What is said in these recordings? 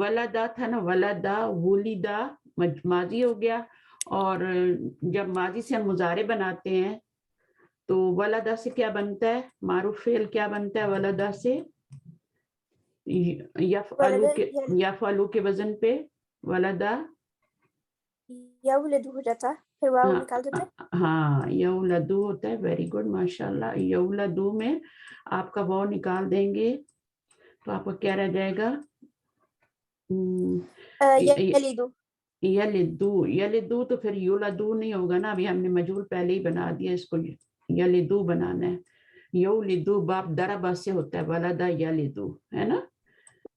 ولدا تھا نا, ولدا ولیدا ماضی ہو گیا, اور جب ماضی سے ہم مضارع بناتے ہیں تو ولدا سے کیا بنتا ہے, معروف فعل کیا بنتا ہے ولدا سے, یفعلو کے وزن پہ ولدا یولد ہو جاتا, پھر واو نکال دیتے. ہاں یولدو ہوتا ہے, ویری گڈ ماشاء اللہ. یولدو میں آپ کا واو نکال دیں گے تو آپ کا کیا رہ جائے گا, یلدو. یلدو. یلدو تو پھر یولدو نہیں ہوگا نا, ابھی ہم نے مجہول پہلے ہی بنا دیا, اس کو یلدو بنانا ہے. یولدو باب دربا سے ہوتا ہے, ولدا یلدو ہے نا.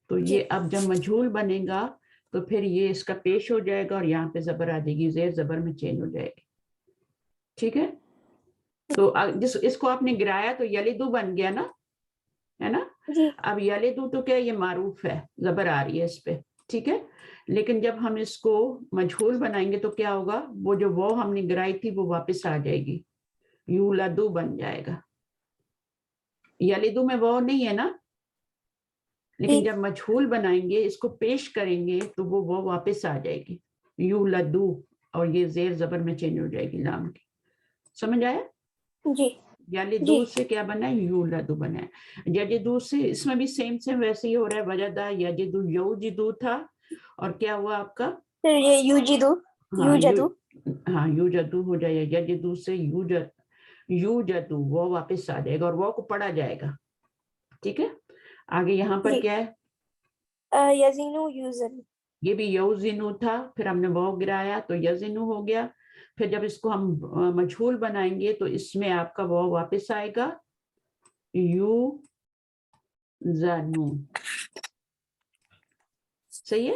تو یہ اب جب مجہول بنے گا تو پھر یہ اس کا پیش ہو جائے گا اور یہاں پہ زبر آ جائے گی, زیر زبر میں چینج ہو جائے گی. ٹھیک ہے, تو اس کو آپ نے گرایا تو یلدو بن گیا نا, ہے نا. اب یلدو تو کیا, یہ معروف ہے, زبر آ رہی ہے اس پہ. ٹھیک ہے, لیکن جب ہم اس کو مجہول بنائیں گے تو کیا ہوگا, وہ جو وہ ہم نے گرائی تھی وہ واپس آ جائے گی, یولدو بن جائے گا. یلدو میں وہ نہیں ہے نا, لیکن جب مجہول بنائیں گے, اس کو پیش کریں گے تو وہ واپس آ جائے گی, یولدو, اور یہ زیر زبر میں چینج ہو جائے گی لام کی. سمجھ آیا؟ جی. یلدو سے کیا بنا ہے, یولدو بنا ہے. یجدو سے اس میں بھی سیم ویسے ہی ہو رہا ہے, وجدہ یجدو یوجدو تھا, اور کیا ہوا آپ کا, پھر یہ یوجدو, یوجدو. ہاں یوجدو ہو جائے, یجدو سے یوجدو, وہ واپس آ جائے گا اور وہ کو پڑھا جائے گا. ٹھیک ہے, آگے یہاں پر کیا ہے, یزینو یوزن. یہ بھی یوزنو تھا, پھر ہم نے وہ گرایا تو یزنو ہو گیا. پھر جب اس کو ہم مجہول بنائیں گے تو اس میں آپ کا وہ واپس آئے گا, یو زنو. صحیح ہے,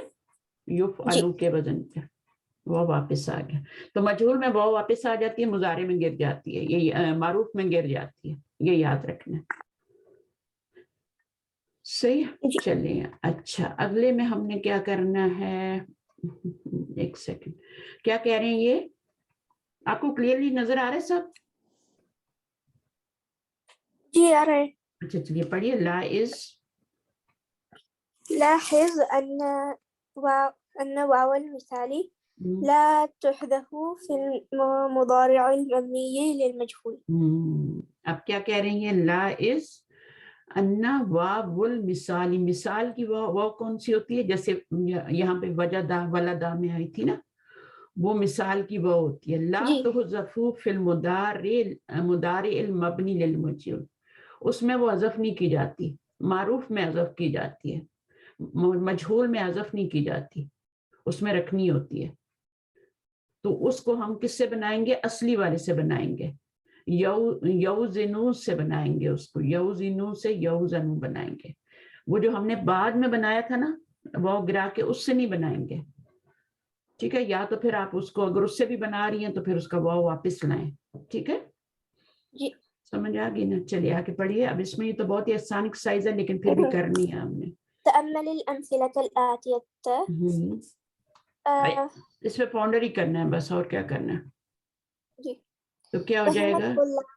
یفعلو کے وزن پہ وہ واپس آ گیا. تو مجہول میں وہ واپس آ جاتی ہے, مضارع میں گر جاتی ہے, یہ معروف میں گر جاتی ہے, یہ یاد رکھنا. صحیح, چلیے. اچھا, اگلے میں ہم نے کیا کرنا ہے, ایک سیکنڈ, کیا کہہ رہے ہیں, یہ آپ کو کلیئرلی نظر آ رہا ہے سب؟ جی آ رہے. اچھا چلیے پڑھیے. لاحظ أن واو المثال لا تحذف في المضارع المبني للمجهول. اب کیا کہہ رہی ہیں, لاحظ ان واو المثال, مثال کی واو کون سی ہوتی ہے, جیسے یہاں پہ وجدہ ولدا میں آئی تھی نا, وہ مثال کی واو ہوتی ہے. لا تحذف فی المضارع المبنی للمجهول, اس میں وہ حذف نہیں کی جاتی, معروف میں حذف کی جاتی ہے, مجہول میں حذف نہیں کی جاتی, اس میں رکھنی ہوتی ہے. تو اس کو ہم کس سے بنائیں گے, اصلی والے سے بنائیں گے, یوزنو سے بنائیں گے اس کو, یوزنو سے یوزنو بنائیں گے. وہ جو ہم نے بعد میں بنایا تھا نا, وہ گرا کے اس سے نہیں بنائیں گے. ٹھیک ہے, یا تو پھر آپ اس کو اگر اس سے بھی بنا رہی ہیں تو پھر اس کا واو واپس لائیں. ٹھیک ہے, جی سمجھ آ گئی نا. چلیے آگے پڑھیے. اب اس میں یہ تو بہت ہی آسان ایکسرسائز ہے, لیکن پھر بھی کرنی ہے ہم نے. تأمل الأمثلة الآتية. اس میں پونڈر ہی کرنا ہے بس, اور کیا کرنا ہے. جی. تو کیا ہو جائے گا, فہمت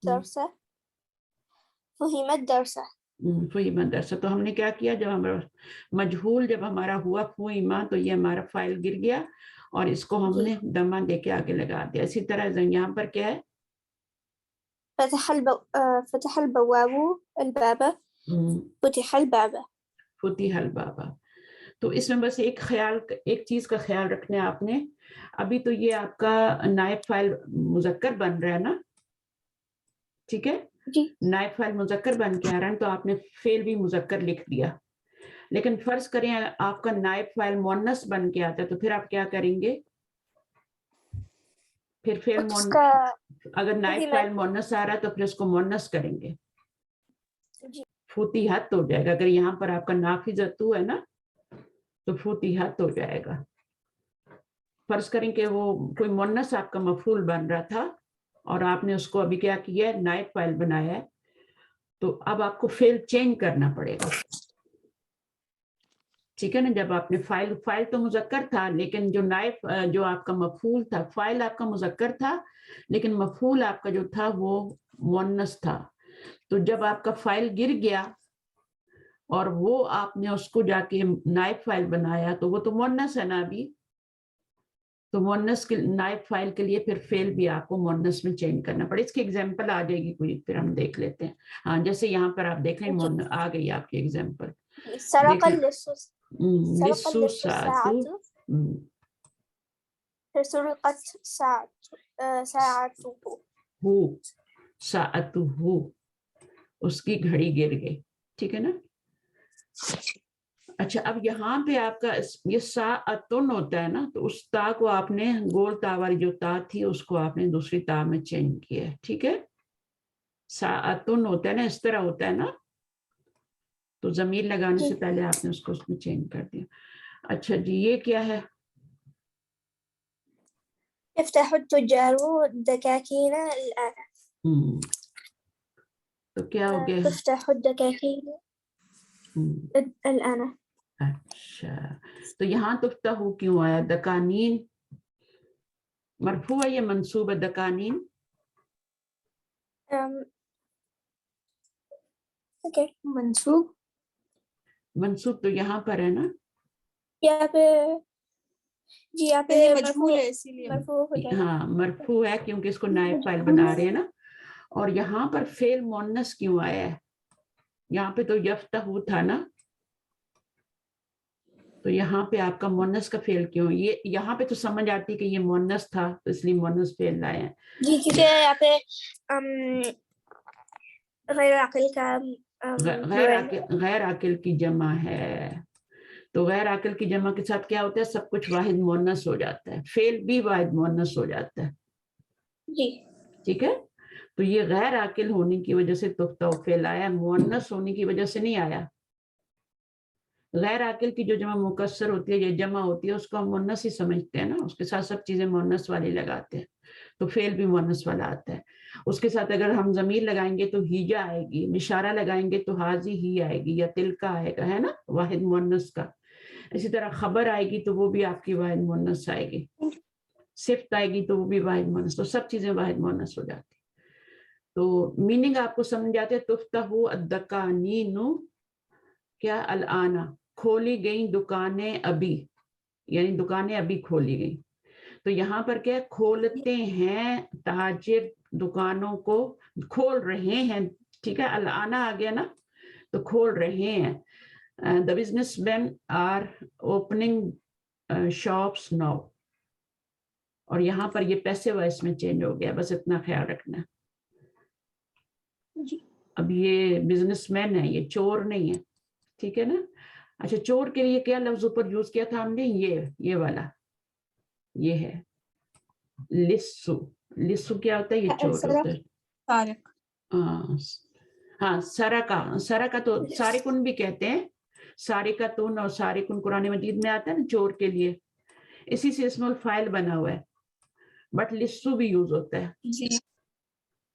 درسہ. فہمت درسہ. تو ہم نے کیا کیا, جب ہمارا مجہول جب ہمارا ہوا فہمہ, تو یہ ہمارا فائل گر گیا اور اس کو ہم نے دمہ دے کے آگے لگا دیا. اسی طرح یہاں پر کیا ہے, فتح البواب الباب, فتح الباب, فتح الباب. تو اس میں بس ایک چیز کا خیال رکھنا ہے آپ نے. ابھی تو یہ آپ کا نائب فائل مذکر بن رہا ہے نا, ٹھیک ہے, نائب فائل مذکر بن کے آ رہا ہے, تو آپ نے فعل بھی مذکر لکھ دیا. لیکن فرض کریں آپ کا نائب فائل مؤنث بن کے آتا ہے, تو پھر آپ کیا کریں گے, پھر فعل اگر نائب فائل مؤنث آ رہا ہے تو پھر اس کو مؤنث کریں گے, فتحت ہو جائے گا. اگر یہاں پر آپ کا نافذتو ہے نا, تو فتحت ہو جائے گا. فرض کریں کہ وہ کوئی مؤنث آپ کا مفعول بن رہا تھا اور آپ نے اس کو ابھی کیا کیا ہے, نائب فاعل بنایا ہے, تو اب آپ کو فعل چینج کرنا پڑے گا. ٹھیک ہے نا, جب آپ نے فاعل تو مذکر تھا, لیکن جو نائب جو آپ کا مفعول تھا, فاعل آپ کا مذکر تھا لیکن مفعول آپ کا جو تھا وہ مؤنث تھا. تو جب آپ کا فاعل گر گیا اور وہ آپ نے اس کو جا کے نائب فائل بنایا تو وہ تو مونس ہے نا ابھی, تو مونس کے نائب فائل کے لیے پھر فعل بھی آپ کو مونس میں چینج کرنا پڑے. اس کی ایگزامپل آ جائے گی کوئی, پھر ہم دیکھ لیتے ہیں. ہاں جیسے یہاں پر آپ دیکھ لیں آ گئی آپ کی ایگزامپل. سرق اللص لسو ساعتو, پھر سرقت ساعته ہو ساعتو ہو, اس کی گھڑی گر گئی. ٹھیک ہے نا. اچھا اب یہاں پہ آپ کا یہ ساعتن ہوتا ہے نا, تو اس تا کو آپ نے گول تا والی جو تا تھی اس کو آپ نے دوسری تا میں چینج کیا ہے. ٹھیک ہے. ساعتن ہوتا ہے نا, اس طرح ہوتا ہے نا, تو ضمیر لگانے سے پہلے آپ نے اس کو اس میں چینج کر دیا. اچھا جی یہ کیا ہے؟ يفتح التجار الدكاكين الآن. تو کیا ہو گیا؟ تفتح الدكاكين الآن. اچھا تو یہاں تفتح کیوں آیا؟ دکانین مرفوع ہے یا منصوب ہے؟ دکانین منصوب. منصوب تو یہاں پر ہے نا, یہاں پہ جی یہاں پہ مجہول ہے اسی لیے مرفوع ہو جائے. ہاں مرفوع ہے کیونکہ اس کو نائب فاعل بنا رہے ہیں نا. اور یہاں پر فعل مؤنث کیوں آیا ہے؟ یہاں پہ تو یفتح تھا نا, تو یہاں پہ آپ کا مؤنث کا فعل کیوں؟ یہ یہاں پہ تو سمجھ آتی کہ یہ مؤنث تھا تو اس لیے مؤنث فعل لائے ہیں. جی کیونکہ یہاں پہ غیر عاقل کا غیر عاقل کی جمع ہے, تو غیر عاقل کی جمع کے ساتھ کیا ہوتا ہے؟ سب کچھ واحد مؤنث ہو جاتا ہے, فعل بھی واحد مؤنث ہو جاتا ہے. جی ٹھیک ہے. تو یہ غیر عاقل ہونے کی وجہ سے تفتح فعل آیا, مؤنث ہونے کی وجہ سے نہیں آیا. غیر عاقل کی جو جمع مکسر ہوتی ہے یا جمع ہوتی ہے اس کو ہم مؤنث ہی سمجھتے ہیں نا, اس کے ساتھ سب چیزیں مؤنث والی لگاتے ہیں, تو فعل بھی مؤنث والا آتا ہے. اس کے ساتھ اگر ہم ضمیر لگائیں گے تو ہیجا آئے گی, اشارہ لگائیں گے تو حاضی ہی آئے گی یا تلکا آئے گا, ہے نا, واحد مؤنث کا. اسی طرح خبر آئے گی تو وہ بھی آپ کی واحد مؤنث آئے گی, صفت آئے گی تو وہ بھی واحد مؤنث, تو سب چیزیں واحد مؤنث ہو جاتی. تو میننگ آپ کو سمجھ جاتے ہیں. تفتح الدکانین کیا الآن, کھولی گئیں دکانیں ابھی, یعنی دکانیں ابھی کھولی گئیں. تو یہاں پر کیا کھولتے ہیں تاجر دکانوں کو, کھول رہے ہیں. ٹھیک ہے, الآن آ گیا نا, تو کھول رہے ہیں. The businessmen are opening shops now. اور یہاں پر یہ پیسے وائس میں چینج ہو گیا, بس اتنا خیال رکھنا. اب یہ بزنس مین ہے, یہ چور نہیں ہے. ٹھیک ہے نا. اچھا چور کے لیے کیا لفظ اوپر یوز کیا تھا ہم نے؟ یہ والا, یہ ہے لسو. لسو کیا ہوتا ہے؟ یہ چور ہوتا ہے. سارق. ہاں سرقہ تو سارقن بھی کہتے ہیں, سارقتن اور سارقن قرآن مجید میں آتا ہے نا چور کے لیے, اسی سے اسم الفاعل بنا ہوا ہے, بٹ لسو بھی یوز ہوتا ہے. جی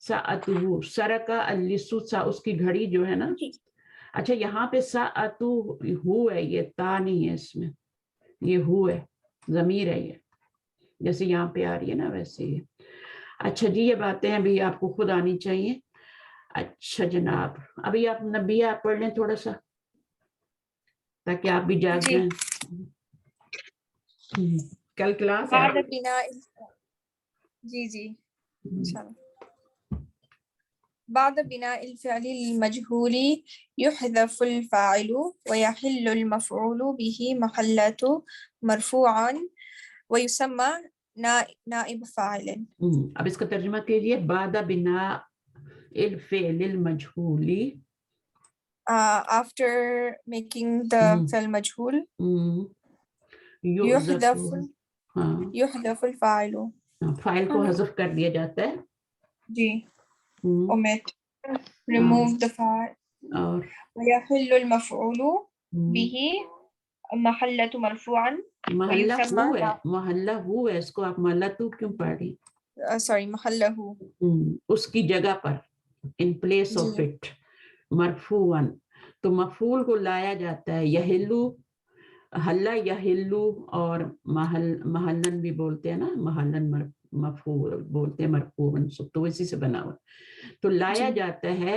ساعتہ سرقہ اللسو, اس کی گھڑی جو ہے نا. اچھا یہاں پہ ساعتہ ہو ہے, یہ تا نہیں ہے اس میں, یہ ہو ہے, ضمیر ہے یہ, جیسے یہاں پہ آ رہی ہے نا ویسے ہی. اچھا جی یہ باتیں ابھی آپ کو خود آنی چاہیے. اچھا جناب ابھی آپ نبیہ آپ پڑھ لیں تھوڑا سا تاکہ آپ بھی جاگ جائیں. کل کلاس ہے. بعد بناء جی انشاءاللہ. بعد بناء الفعل المجهول يحذف الفاعل ويحل المفعول به محلة مرفوعا ويسمى نائب فاعل. اب اس کا ترجمہ کیجئے. بعد بناء الفعل المجهول, after making the فعل مجهول يحذف الفاعل, فاعل کو حذف کر دیا جاتا ہے. جی omit, remove the file. اور ويحل المفعول به محلة مرفوعا. محلہ ہو ہے, اس کو آپ محلہ تو کیوں پڑھ رہی؟ sorry محلہ, اس کی جگہ پر, in place of it, مرفوعاً, تو مفعول کو لایا جاتا ہے. یحلو, حلہ یحلو, اور محلن بھی بولتے ہیں نا, محلن مفعول بولتے ہیں, مرفوع منصوب, تو اسی سے بنا ہوا. تو لایا جاتا ہے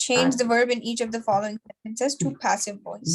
change the verb in each of the following sentences to passive voice.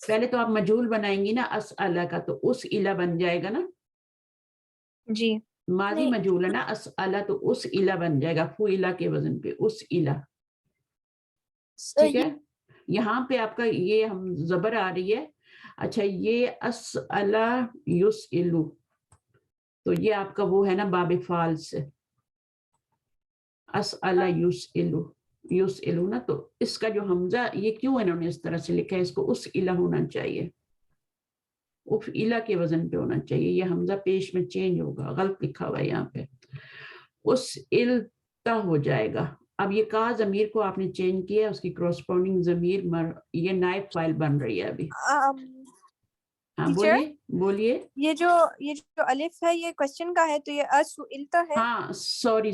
پہلے تو آپ مجہول بنائیں گی نا اسألہ کا، تو اس الہ بن جائے گا نا. جی ماضی مجہول ہے نا اسألہ، تو اس الہ بن جائے گا فعلہ کے وزن پہ، اس الہ. ٹھیک ہے. یہاں پہ آپ کا یہ ہم زبر آ رہی ہے. اچھا یہ اسألہ یسئلو، تو یہ آپ کا وہ ہے نا باب فعل سے، اسألہ یسئلو، یسئلو نا. تو اس کا جو حمزہ یہ کیوں انہوں نے اس طرح سے لکھا ہے، اس کو اس الہ ہونا چاہیے، اف الہ کے وزن پہ ہونا چاہیے. یہ حمزہ پیش میں چینج ہوگا، غلط لکھا ہوا ہے یہاں پہ، اس التا ہو جائے گا. اب یہ کا ضمیر کو آپ نے چینج کیا، اس کی کراسپونڈنگ ضمیر یہ نائب فائل بن رہی ہے ابھی. ہاں ٹیچر بولیے. یہ جو الف ہے یہ کوشچن کا ہے، تو یہ اسئلتا ہے. ہاں سوری،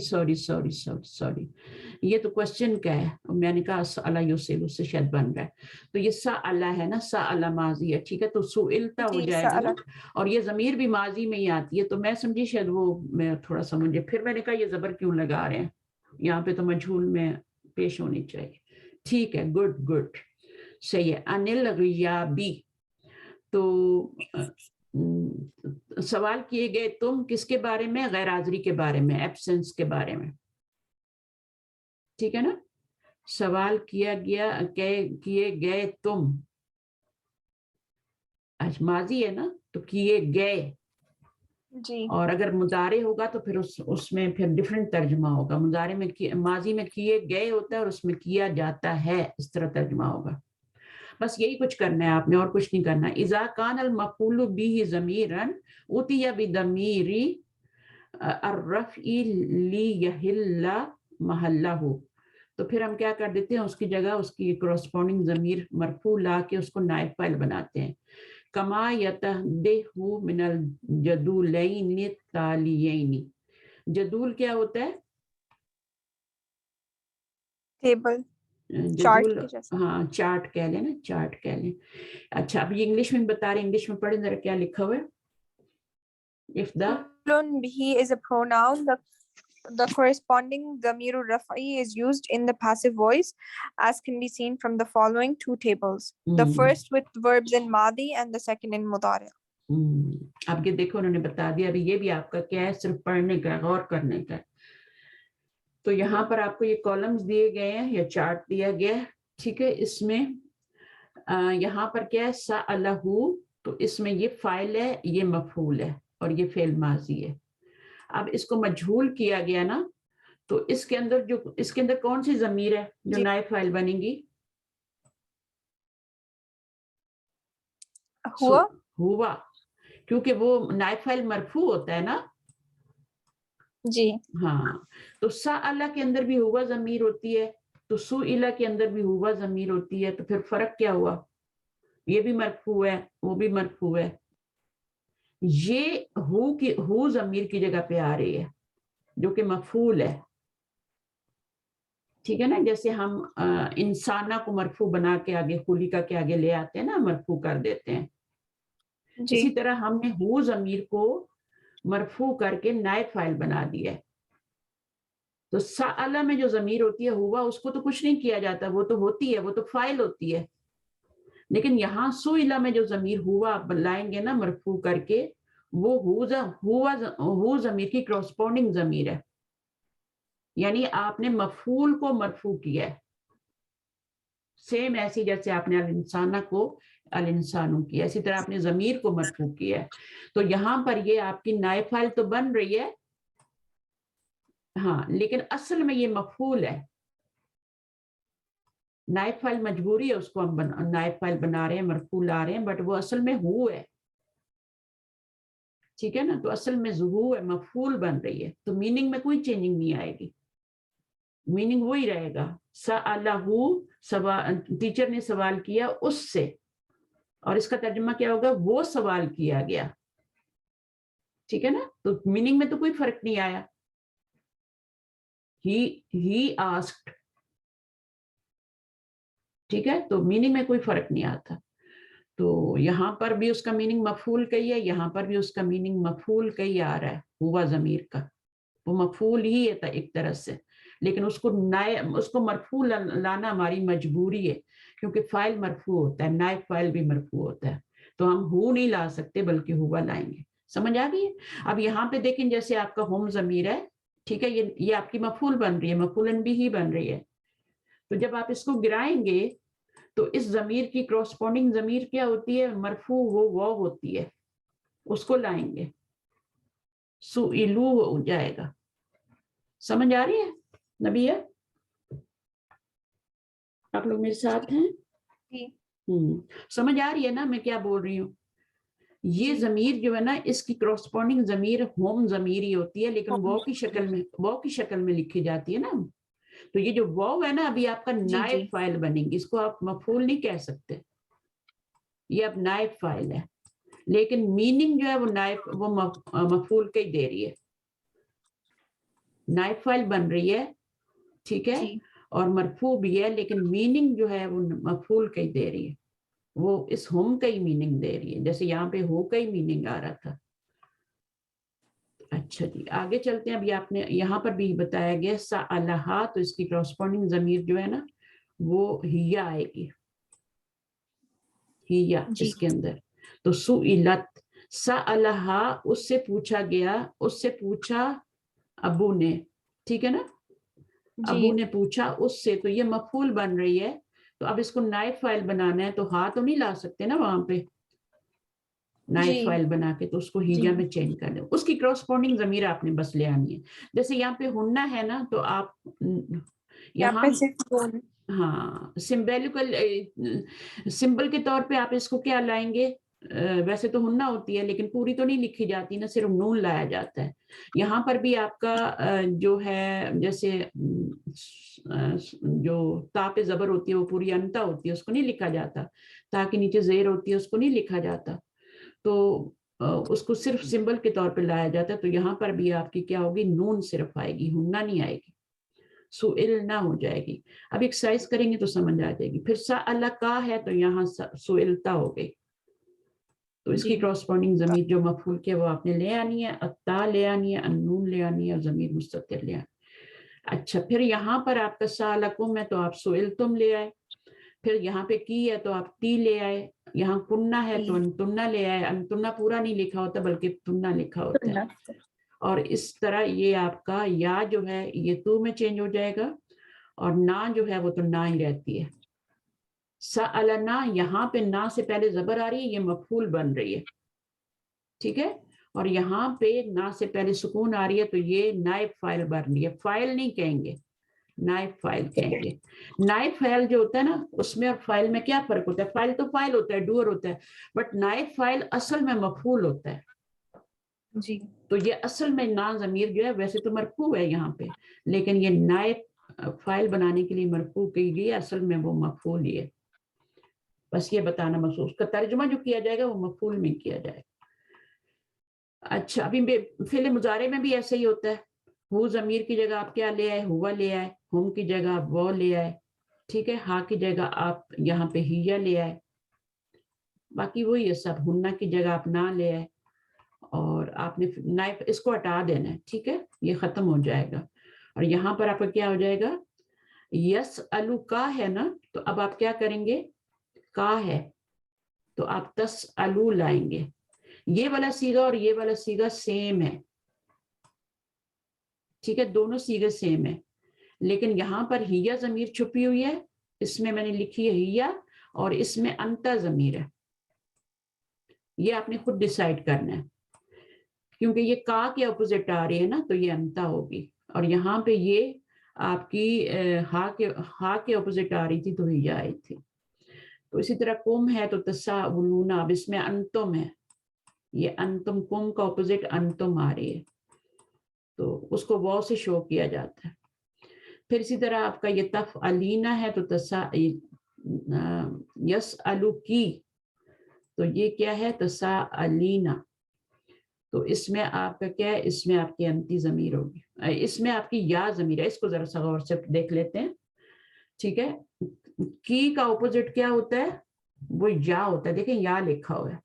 یہ تو کوشچن کا ہے، میں نے کہا اسألہ یسئلو سے شاید بن رہا ہے. تو یہ سألہ ہے نا، سألہ ماضی ہے، ٹھیک ہے. تو سئلتا ہو جی جائے گا نا، اور یہ ضمیر بھی ماضی میں ہی آتی ہے. تو میں سمجھی شاید وہ میں تھوڑا سمجھے، پھر میں نے کہا یہ زبر کیوں لگا رہے ہیں یہاں پہ، تو مجہول میں پیش ہونی چاہیے. ٹھیک ہے، گڈ صحیح ہے. انل غیابی، تو سوال کیے گئے تم کس کے بارے میں، غیر حاضری کے بارے میں، ایبسنس کے بارے میں. ٹھیک ہے نا. سوال کیے گئے تم، ماضی ہے نا، تو کیے گئے. جی اور اگر مضارع ہوگا تو پھر اس میں پھر ڈفرینٹ ترجمہ ہوگا. مضارع میں ماضی میں کیے گئے ہوتا ہے اور اس میں کیا جاتا ہے، اس طرح ترجمہ ہوگا. بس یہی کچھ کرنا ہے آپ نے، اور کچھ نہیں کرنا. اذا کان المفعول به ضمیرا اتی بضمیر الرفع لیحل محلہ، تو پھر ہم کیا کر دیتے ہیں، اس کی جگہ اس کی کراسپونڈنگ ضمیر مرفوع لا کے اس کو نائب فاعل بناتے ہیں. کما یتحدہ من الجدولین التالیین. جدول کیا ہوتا ہے؟ ٹیبل، جدول، چارٹ کے جیسا. ہاں چارٹ کہہ لیں نا، چارٹ کہہ لیں. اچھا اب یہ انگلش میں بتا رہے ہیں، انگلش میں پڑھیں ذرا کیا لکھا ہوا ہے. if the به is a pronoun. The corresponding ضمیر الرفعی is used in the passive voice, as can be seen from the following two tables. The first with verbs in ماضی and the second in مضارع. اب یہ دیکھو انہوں نے بتا دیا. ابھی یہ بھی آپ کا کیا ہے، صرف پڑھنے کا، غور کرنے کا. تو یہاں پر آپ کو یہ کالمز دیے گئے ہیں یا چارٹ دیا گیا ہے، ٹھیک ہے. اس میں یہاں پر کیا ہے، سألہ، تو اس میں یہ فاعل ہے، یہ مفعول ہے، اور یہ فعل ماضی ہے. اب اس کو مجہول کیا گیا نا، تو اس کے اندر کون سی ضمیر ہے جو نائب فاعل بنے گی؟ ہوا، کیونکہ وہ نائب فاعل مرفوع ہوتا ہے نا. جی ہاں، تو سألہ کے اندر بھی ہوا ضمیر ہوتی ہے، تو سئلہ کے اندر بھی ہوا ضمیر ہوتی ہے. تو پھر فرق کیا ہوا؟ یہ بھی مرفوع ہے، وہ بھی مرفوع ہے. یہ ہو ضمیر کی جگہ پہ آ رہی ہے جو کہ مفعول ہے. ٹھیک ہے نا. جیسے ہم انسانہ کو مرفوع بنا کے آگے خلیقہ کے آگے لے آتے ہیں نا، مرفوع کر دیتے ہیں. جی اسی طرح ہم نے ہو ضمیر کو مرفوع کر کے نائب فاعل بنا دیا ہے. تو سألہ میں جو ضمیر ہوتی ہے ہوا، اس کو تو کچھ نہیں کیا جاتا، وہ تو ہوتی ہے، وہ تو فاعل ہوتی ہے. لیکن یہاں سئلہ میں جو ضمیر ہوا لائیں گے نا مرفوع کر کے، وہ ہو ضمیر کی کراسپونڈنگ ضمیر ہے. یعنی آپ نے مفعول کو مرفوع کیا ہے، سیم ایسی جیسے آپ نے الانسانہ کو الانسانو کیا، اسی طرح آپ نے ضمیر کو مرفوع کیا ہے. تو یہاں پر یہ آپ کی نائب فاعل تو بن رہی ہے، ہاں، لیکن اصل میں یہ مفعول ہے. نائب فاعل مجبوری ہے، اس کو ہم نائب فاعل بنا رہے ہیں، مرفوع لا رہے ہیں، بٹ وہ اصل میں ہو ہے. ٹھیک ہے نا. تو اصل میں ظہو ہے، مفعول بن رہی ہے. تو میننگ میں کوئی چینجنگ نہیں آئے گی، میننگ وہی رہے گا. سألہ، ٹیچر نے سوال کیا اس سے، اور اس کا ترجمہ کیا ہوگا، وہ سوال کیا گیا. ٹھیک ہے نا. تو میننگ میں تو کوئی فرق نہیں آیا. he asked، ٹھیک ہے. تو میننگ میں کوئی فرق نہیں آتا. تو یہاں پر بھی اس کا میننگ مفعول کا ہی ہے، یہاں پر بھی اس کا میننگ مفعول کا ہی آ رہا ہے، ہوا ضمیر کا. وہ مفعول ہی ہے ایک طرح سے، لیکن اس کو مرفوع لانا ہماری مجبوری ہے، کیونکہ فائل مرفوع ہوتا ہے, نائب فائل بھی مرفوع ہوتا ہے, تو ہم ہو نہیں لا سکتے بلکہ ہوا لائیں گے. سمجھ آ گئی ہے؟ اب یہاں پہ دیکھیں جیسے آپ کا ہم ضمیر ہے, ٹھیک ہے, یہ آپ کی مفعول بن رہی ہے, مفعولن بھی ہی بن رہی ہے. تو جب آپ اس کو گرائیں گے تو اس ضمیر کی کراسپونڈنگ ضمیر کیا ہوتی ہے, مرفوع, وہ واو ہوتی ہے, اس کو لائیں گے, سئلو ہو جائے گا. سمجھ آ رہی ہے نبیہ؟ آپ لوگ میرے ساتھ ہیں؟ جی سمجھ آ رہی ہے نا میں کیا بول رہی ہوں؟ یہ ضمیر جو ہے نا, اس کی کراسپونڈنگ ضمیر ہوم ضمیر ہی ہوتی ہے, لیکن واو کی شکل میں لکھی جاتی ہے نا. تو یہ جو واو ہے نا, ابھی آپ کا نائب فائل بنے گی, اس کو آپ مفعول نہیں کہہ سکتے, یہ اب نائب فائل ہے, لیکن میننگ جو ہے وہ مفعول کا ہی دے رہی ہے. نائب فائل بن رہی ہے, ٹھیک ہے, اور مرفوع بھی ہے, لیکن میننگ جو ہے وہ مفعول کا ہی دے رہی ہے, وہ اس ہم کا ہی میننگ دے رہی ہے, جیسے یہاں پہ ہو کا ہی میننگ آ رہا تھا. اچھا جی آگے چلتے ہیں. ابھی آپ نے یہاں پر بھی بتایا گیا سألہا, تو اس کی کراسپونڈنگ ضمیر جو ہے نا وہ ہیا آئے گی, ہیا اس کے اندر. تو سئلت, سألہا اس سے پوچھا گیا, اس سے پوچھا ابو نے, ٹھیک ہے نا, ابو نے پوچھا اس سے, تو یہ مفعول بن رہی ہے. تو اب اس کو نائب فائل بنانا ہے, تو ہاں تو نہیں لا سکتے نا وہاں پہ نائب فائل بنا کے, تو اس کو ہیجا میں چینج کر دیں. اس کی کراسپونڈنگ ضمیر آپ نے بس لے آنی ہے. جیسے یہاں پہ ہننا ہے نا, تو آپ یہاں ہاں سمبل کے طور پہ آپ اس کو کیا لائیں گے, ویسے تو ہننا ہوتی ہے لیکن پوری تو نہیں لکھی جاتی نا, صرف نون لایا جاتا ہے. یہاں پر بھی آپ کا جو ہے جیسے جو تا پہ زبر ہوتی ہے وہ پوری انتا ہوتی ہے, اس کو نہیں لکھا جاتا. تا کے نیچے زیر ہوتی ہے, اس کو نہیں لکھا جاتا, تو اس کو صرف سمبل کے طور پہ لایا جاتا ہے. تو یہاں پر بھی آپ کی کیا ہوگی, نون صرف آئے گی, ہننا نہیں آئے گی, سئلنا ہو جائے گی. اب ایکسرسائز کریں گے تو سمجھ آ جائے گی. پھر سألکا ہے تو یہاں سئلتا ہو گئی, تو اس کی کراسپونڈنگ ضمیر جو مفعول کے وہ آپ نے لے آنی ہے, التا لے آنی ہے, النون لے آنی ہے, اور ضمیر مستتر لے آنی. اچھا پھر یہاں پر آپ کا سألکم ہے تو آپ سئلتم لے آئے. پھر یہاں پہ کی ہے تو آپ تی لے آئے. یہاں کننا ہے تو انتنا لے آئے. انتنا پورا نہیں لکھا ہوتا بلکہ تننا لکھا ہوتا ہے. اور اس طرح یہ آپ کا یا جو ہے یہ تو میں چینج ہو جائے گا, اور نا جو ہے وہ تو نا ہی رہتی ہے. سألنا, یہاں پہ نا سے پہلے زبر آ رہی ہے, یہ مفعول بن رہی ہے, ٹھیک ہے, اور یہاں پہ نا سے پہلے سکون آ رہی ہے, تو یہ نائب فائل بن رہی ہے. فائل نہیں کہیں گے, نائب فائل کہیں گے. نائب فائل جو ہوتا ہے نا, اس میں اور فائل میں کیا فرق ہوتا ہے؟ فائل تو فائل ہوتا ہے, ڈوئر ہوتا ہے, بٹ نائب فائل اصل میں مفعول ہوتا ہے. جی تو یہ اصل میں نا ضمیر جو ہے ویسے تو مرفوع ہے یہاں پہ, لیکن یہ نائب فائل بنانے کے لیے مرفوع کی گئی, اصل میں وہ مفعول ہی ہے. بس یہ بتانا مخصوص کا ترجمہ جو کیا جائے گا وہ مفعول میں کیا جائے گا. اچھا ابھی فعل مضارع میں بھی ایسے ہی ہوتا ہے. ہو ضمیر کی جگہ آپ کیا لے آئے, ہوا لے آئے. ہم کی جگہ آپ وہ لے آئے, ٹھیک ہے. ہا کی جگہ آپ یہاں پہ ہیا لے آئے. باقی وہی ہے سب, ہننا کی جگہ آپ نہ لے آئے, اور آپ نے نائب اس کو ہٹا دینا ہے, ٹھیک ہے, یہ ختم ہو جائے گا. اور یہاں پر آپ کا کیا ہو جائے گا, یس الو کا ہے نا, تو اب آپ کیا کریں گے, کا ہے تو آپ تس الو لائیں گے. یہ والا سیگا اور یہ والا سیگا سیم ہے, ٹھیک ہے, دونوں سیگے سیم ہے. لیکن یہاں پر ہیا ضمیر چھپی ہوئی ہے, اس میں میں نے لکھی ہے ہیا, اور اس میں انتا ضمیر ہے. یہ آپ نے خود ڈیسائیڈ کرنا ہے, کیونکہ یہ کا کے اپوزٹ آ رہی ہے نا, تو یہ انتا ہوگی. اور یہاں پہ یہ آپ کی ہا کے اپوزٹ آ رہی تھی تو ہیا آئی تھی. تو اسی طرح کم ہے تو تساؤلون, اب اس میں انتم ہے, یہ انتم, کم کا اپوزٹ انتم آ رہی ہے, تو اس کو واو سے شو کیا جاتا ہے. پھر اسی طرح آپ کا یہ تفعلینا ہے تو یسألو کی, تو یہ کیا ہے, تساءلینا. تو اس میں آپ کا کیا ہے, اس میں آپ کی انتی ضمیر ہوگی, اس میں آپ کی یا ضمیر ہے. اس کو ذرا سا غور سے دیکھ لیتے ہیں, ٹھیک ہے. کی کا اپوزٹ کیا ہوتا ہے, وہ یا ہوتا ہے. دیکھیں یا لکھا ہوا ہے,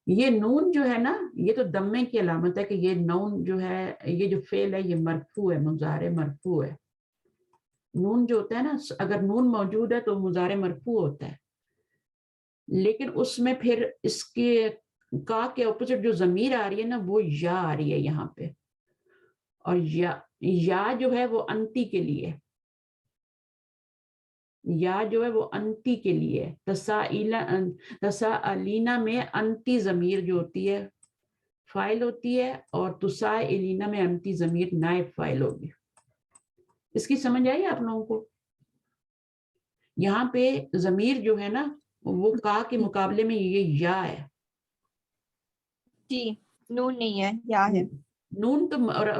یہ نون جو ہے نا, یہ تو دمے کی علامت ہے کہ یہ نون جو ہے, یہ جو فعل ہے یہ مرفوع ہے, مضارع مرفوع ہے. نون جو ہوتا ہے نا، اگر نون موجود ہے تو مضارع مرفوع ہوتا ہے، لیکن اس میں پھر اس کے کا کے اپوزٹ جو ضمیر آ رہی ہے نا وہ یا آ رہی ہے یہاں پہ، اور یا جو ہے وہ انتی کے لیے، یا جو ہے وہ انتی کے لیے، تسائلینا میں انتی ضمیر جو ہوتی ہے فائل ہوتی ہے، اور تسائلینا میں انتی ضمیر نائب فائل ہوگی. اس کی سمجھ آئی آپ لوگوں کو؟ یہاں پہ ضمیر جو ہے نا وہ کا کے مقابلے میں یہ یا ہے. جی نون نہیں ہے، یا ہے. نون تو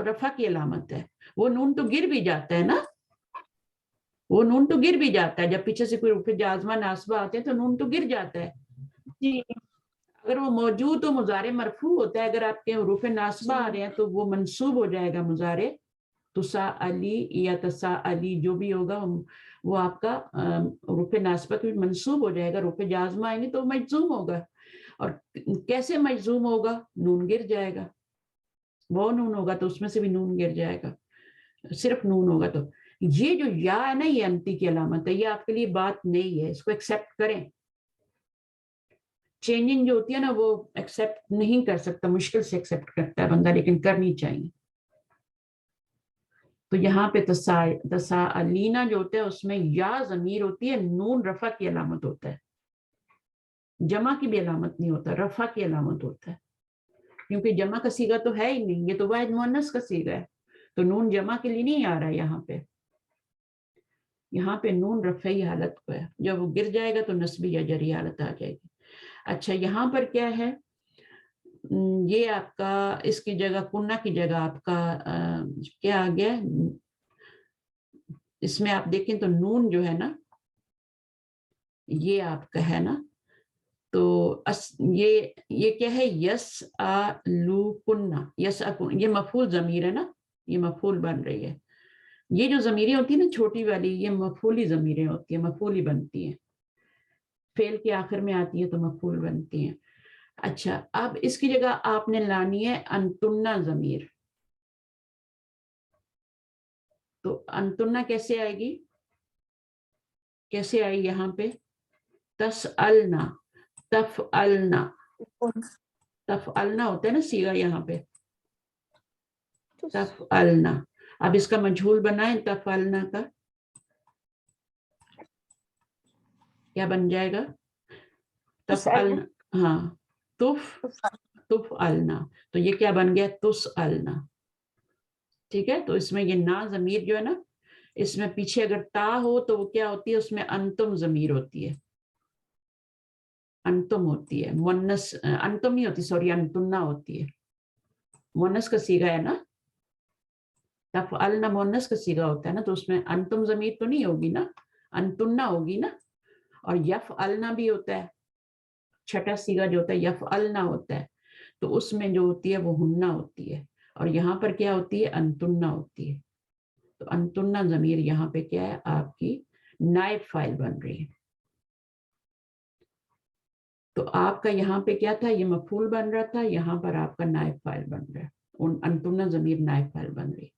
رفع کی علامت ہے، وہ نون تو گر بھی جاتا ہے نا، وہ نون تو گر بھی جاتا ہے، جب پیچھے سے کوئی رفع جازمہ ناصبہ آتے ہیں تو نون تو گر جاتا ہے. جی اگر وہ موجود تو مضارع مرفوع ہوتا ہے، اگر آپ کے حروف ناصبہ آ رہے ہیں تو وہ منصوب ہو جائے گا مضارع تساءلی یا تساءلی جو بھی ہوگا وہ آپ کا حروف ناصبہ بھی منصوب ہو جائے گا، حروف جازمہ آئیں گے تو مجزوم ہوگا. اور کیسے مجزوم ہوگا؟ نون گر جائے گا، وہ نون ہوگا تو اس میں سے بھی نون گر جائے گا، صرف نون ہوگا. تو یہ جو یا ہے نا یہ انتی کی علامت ہے، یہ آپ کے لیے بات نہیں ہے، اس کو ایکسیپٹ کریں. چینجنگ جو ہوتی ہے نا وہ ایکسیپٹ نہیں کر سکتا، مشکل سے ایکسیپٹ کرتا ہے بندہ، لیکن کرنی چاہیے. تو یہاں پہ تساءلینا جو ہوتا ہے اس میں یا ضمیر ہوتی ہے، نون رفع کی علامت ہوتا ہے، جمع کی بھی علامت نہیں ہوتا، رفع کی علامت ہوتا ہے، کیونکہ جمع کا صیغہ تو ہے ہی نہیں، یہ تو واحد مؤنث کا صیغہ ہے، تو نون جمع کے لیے نہیں آ رہا ہے یہاں پہ. یہاں پہ نون رفعی حالت کو ہے، جب وہ گر جائے گا تو نصبی یا جری حالت آ جائے گی. اچھا یہاں پر کیا ہے، یہ آپ کا اس کی جگہ کنہ کی جگہ آپ کا کیا آ گیا، اس میں آپ دیکھیں تو نون جو ہے نا یہ آپ کا ہے نا، تو یہ کیا ہے، یس لو کنہ، یس یہ مفعول ضمیر ہے نا، یہ مفعول بن رہی ہے. یہ جو ضمیریں ہوتی ہیں نا چھوٹی والی، یہ مفعولی ضمیریں ہوتی ہیں، مفعولی بنتی ہیں، فعل کے آخر میں آتی ہیں تو مفعول بنتی ہیں. اچھا اب اس کی جگہ آپ نے لانی ہے انتنہ ضمیر. تو انتنہ کیسے آئے گی، کیسے آئی یہاں پہ، تسألنا، تفعلنا، تفعلنا ہوتا ہے نا صیغہ یہاں پہ، تفعلنا. اب اس کا مجہول بنائیں تفعلنا کا، کیا بن جائے گا، تفعلنا، ہاں تفعلنا، تو یہ کیا بن گیا، تسألنا. ٹھیک ہے، تو اس میں یہ نا ضمیر جو ہے نا، اس میں پیچھے اگر تا ہو تو وہ کیا ہوتی ہے، اس میں انتم ضمیر ہوتی ہے، انتم ہوتی ہے، مؤنث انتم نہیں ہوتی، سوری انتنا ہوتی ہے، مؤنث کا صیغہ ہے نا، تفعلنا مؤنث کا صیغہ ہوتا ہے نا، تو اس میں انتم ضمیر تو نہیں ہوگی نا، انتنا ہوگی نا. اور یفعلنا بھی ہوتا ہے، چھٹا صیغہ جو ہوتا ہے یفعلنا ہوتا ہے، تو اس میں جو ہوتی ہے وہ ہننا ہوتی ہے، اور یہاں پر کیا ہوتی ہے، انتنا ہوتی ہے. تو انتنا ضمیر یہاں پہ کیا ہے، آپ کی نائب فائل بن رہی ہے. تو آپ کا یہاں پہ کیا تھا، یہ مفعول بن رہا تھا، یہاں پر آپ کا نائب فائل بن رہا ہے، انتنا ضمیر نائب فائل بن رہی ہے.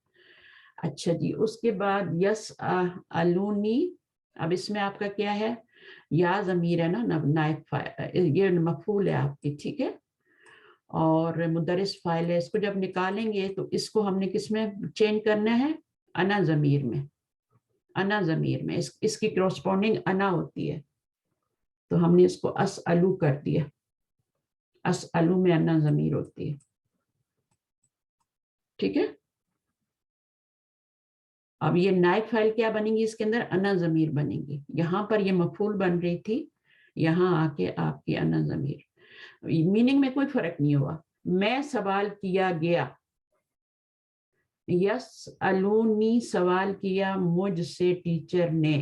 اچھا جی، اس کے بعد یس الونی، اب اس میں آپ کا کیا ہے، یا ضمیر ہے نا، نائب فائل، یہ مفعول ہے آپ کی، ٹھیک ہے، اور مدرس فائل ہے. اس کو جب نکالیں گے تو اس کو ہم نے کس میں چینج کرنا ہے، انا ضمیر میں، انا ضمیر میں، اس کی کرسپونڈنگ انا ہوتی ہے، تو ہم نے اس کو اسألو کر دیا، اسألو میں انا ضمیر ہوتی ہے. ٹھیک ہے، اب یہ نائب فائل کیا بنیں گی، اس کے اندر انا ضمیر بنیں گی. یہاں پر یہ مفعول بن رہی تھی، یہاں آ کے آپ کی انا ضمیر. میننگ میں کوئی فرق نہیں ہوا، میں سوال کیا گیا، یس الونی سوال کیا مجھ سے ٹیچر نے،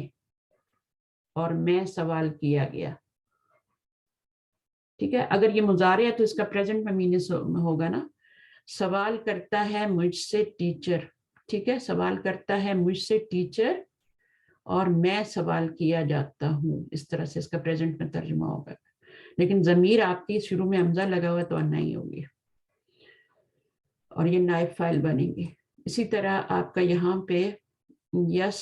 اور میں سوال کیا گیا. ٹھیک ہے، اگر یہ مضارع ہے تو اس کا پریزنٹ میں میننگ ہوگا نا، سوال کرتا ہے مجھ سے ٹیچر. ٹھیک ہے، سوال کرتا ہے مجھ سے ٹیچر، اور میں سوال کیا جاتا ہوں، اس طرح سے اس کا پریزنٹ میں ترجمہ ہوگا. لیکن ضمیر آپ کی شروع میں حمزہ لگا ہوا تو انا ہی ہوگی، اور یہ نائب فائل بنیں گے. اسی طرح آپ کا یہاں پہ یس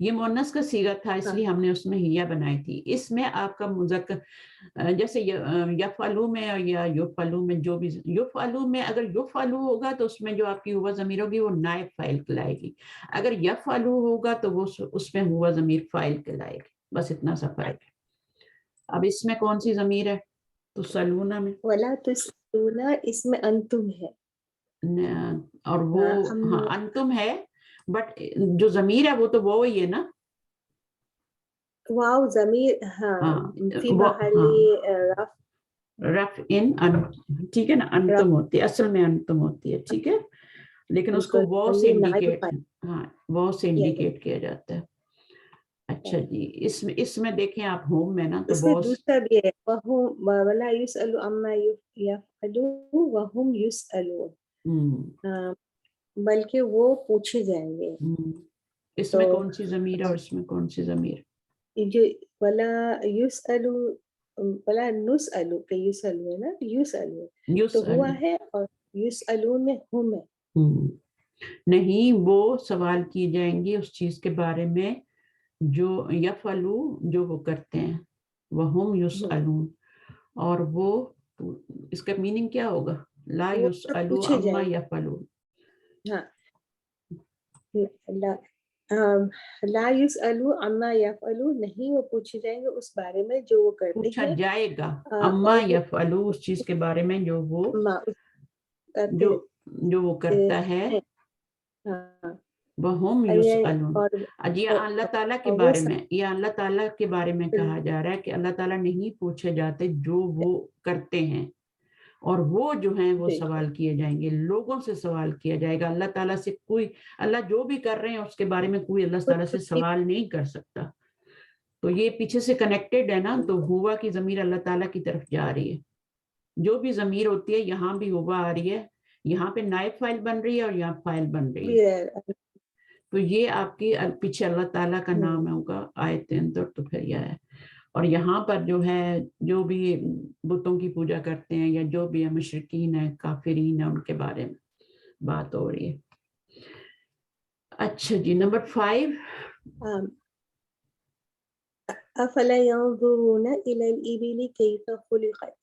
یہ مؤنث کا صیغہ تھا اس لیے ہم نے اس میں ہیا بنائی تھی. اس میں آپ کا مذکر جیسے یفعلو میں یا یفعلو میں جو بھی یفعلو میں اگر یفعلو ہوگا تو اس میں جو آپ کی ہوا ضمیر ہوگی وہ نائب فاعل کہلائے گی. اگر یفعلو ہوگا تو وہ اس میں ہوا ضمیر فاعل کہلائے گی. بس اتنا سا فرق ہے. اب اس میں کون سی ضمیر ہے؟ تو سلونا میں ولا تسألون اس میں انتم ہے اور وہ ہاں انتم ہے بٹ جو ضمیر ہے وہ تو وہی ہے نا. واو ضمیر ہاں فی محل رفع رف ان ٹھیک ہے نا انتم ہوتی ہے اصل میں انتم ہوتی ہے ٹھیک ہے لیکن اس کو وہ سے انڈیکیٹ ہاں وہ سے انڈیکیٹ کیا جاتا ہے. اچھا جی اس میں دیکھیں آپ ہوم میں نا تو اس میں بہت دوسرا بھی ہے ولا یسأل عما یفعلون وهم یسألون بلکہ وہ پوچھے جائیں گے. اس میں کون سی ضمیر ہے اور اس میں کون سی ضمیر؟ جو ولا یسأل ولا نسأل کہ یسأل ہے نا یسأل تو ہوا ہے اور یسألون میں ہم ہے. نہیں وہ سوال کیے جائیں گے اس چیز کے بارے میں جو یفعلو جو وہ کرتے ہیں وہم یسألون اور وہ اس کا میننگ کیا ہوگا؟ لا یسألو عما یفعلون. ہاں لا یسألو عما یفعلون نہیں وہ پوچھے جائیں گے اس بارے میں جو وہ کرتے ہیں. پوچھا جائے گا عما یفعلو اس چیز کے بارے میں جو وہ جو وہ کرتا ہے وہم یسألون. یہ اللہ تعالیٰ کے بارے میں یہ اللہ تعالیٰ کے بارے میں کہا جا رہا ہے کہ اللہ تعالیٰ نہیں پوچھے جاتے جو وہ کرتے ہیں اور وہ جو ہیں وہ سوال کیے جائیں گے. لوگوں سے سوال کیا جائے گا. اللہ تعالیٰ سے کوئی اللہ جو بھی کر رہے ہیں اس کے بارے میں کوئی اللہ تعالیٰ سے سوال نہیں کر سکتا. تو یہ پیچھے سے کنیکٹڈ ہے نا. تو ہوا کی ضمیر اللہ تعالیٰ کی طرف جا رہی ہے. جو بھی ضمیر ہوتی ہے یہاں بھی ہوا آ رہی ہے یہاں پہ نائب فاعل بن رہی ہے اور یہاں فاعل بن رہی ہے. تو یہ آپ کی پیچھے اللہ تعالیٰ کا نام ہوگا آیت اندر تو پھر یہ ہے. اور یہاں پر جو ہے جو بھی بتوں کی پوجا کرتے ہیں یا جو بھی مشرکین ہیں کافرین ہیں ان کے بارے میں بات ہو رہی ہے. اچھا جی نمبر 5 افلا ينظرون الى الابل كيف خلقت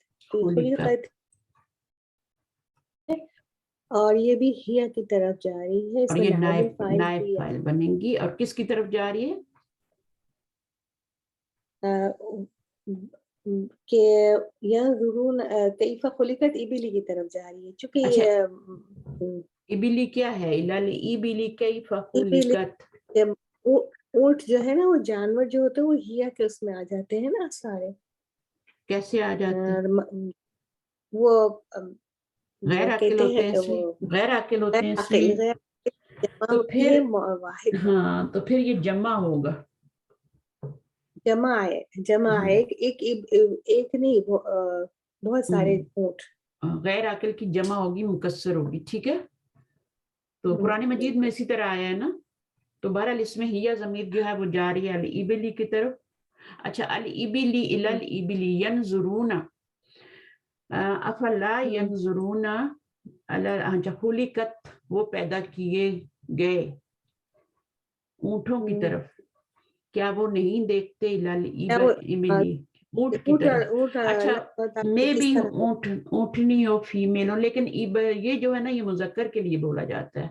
اور یہ بھی ہیا کی طرف جا رہی ہے. اس اور میں یہ نائب فاعل بنیں گی اور کس کی طرف جا رہی ہے کہ ينظرون كيف خلقت ابلی کی طرف جا رہی ہے چونکہ ابلی کیا ہے الابلی کیف خلقت اونٹ جو ہے نا وہ جانور جو ہوتے ہیں وہ ہیا کے اس میں آ جاتے ہیں نا سارے. کیسے آ جاتے ہیں؟ وہ غیر عاقل ہوتے ہیں اس لیے غیر عاقل ہوتے ہیں اس لیے تو پھر ہاں تو پھر یہ جمع ہوگا جمع ہے ایک نہیں بہت سارے اونٹ. غیر عاقل کی جمع ہوگی مکسر ہوگی ٹھیک ہے. تو قرآن مجید میں اسی طرح آیا ہے نا. تو بہرحال اس میں ہیا ضمیر جو ہے وہ جا رہی ہے الابلی کی طرف. اچھا الابلی الی الابلی ینظرون افلا ینظرون خلقت وہ پیدا کیے گئے اونٹوں کی طرف کیا وہ نہیں دیکھتے الابلی اونٹ کی طرف. اچھا میں بھی اونٹنی ہو فیمیل ہو لیکن یہ جو ہے نا یہ مذکر کے لیے بولا جاتا ہے.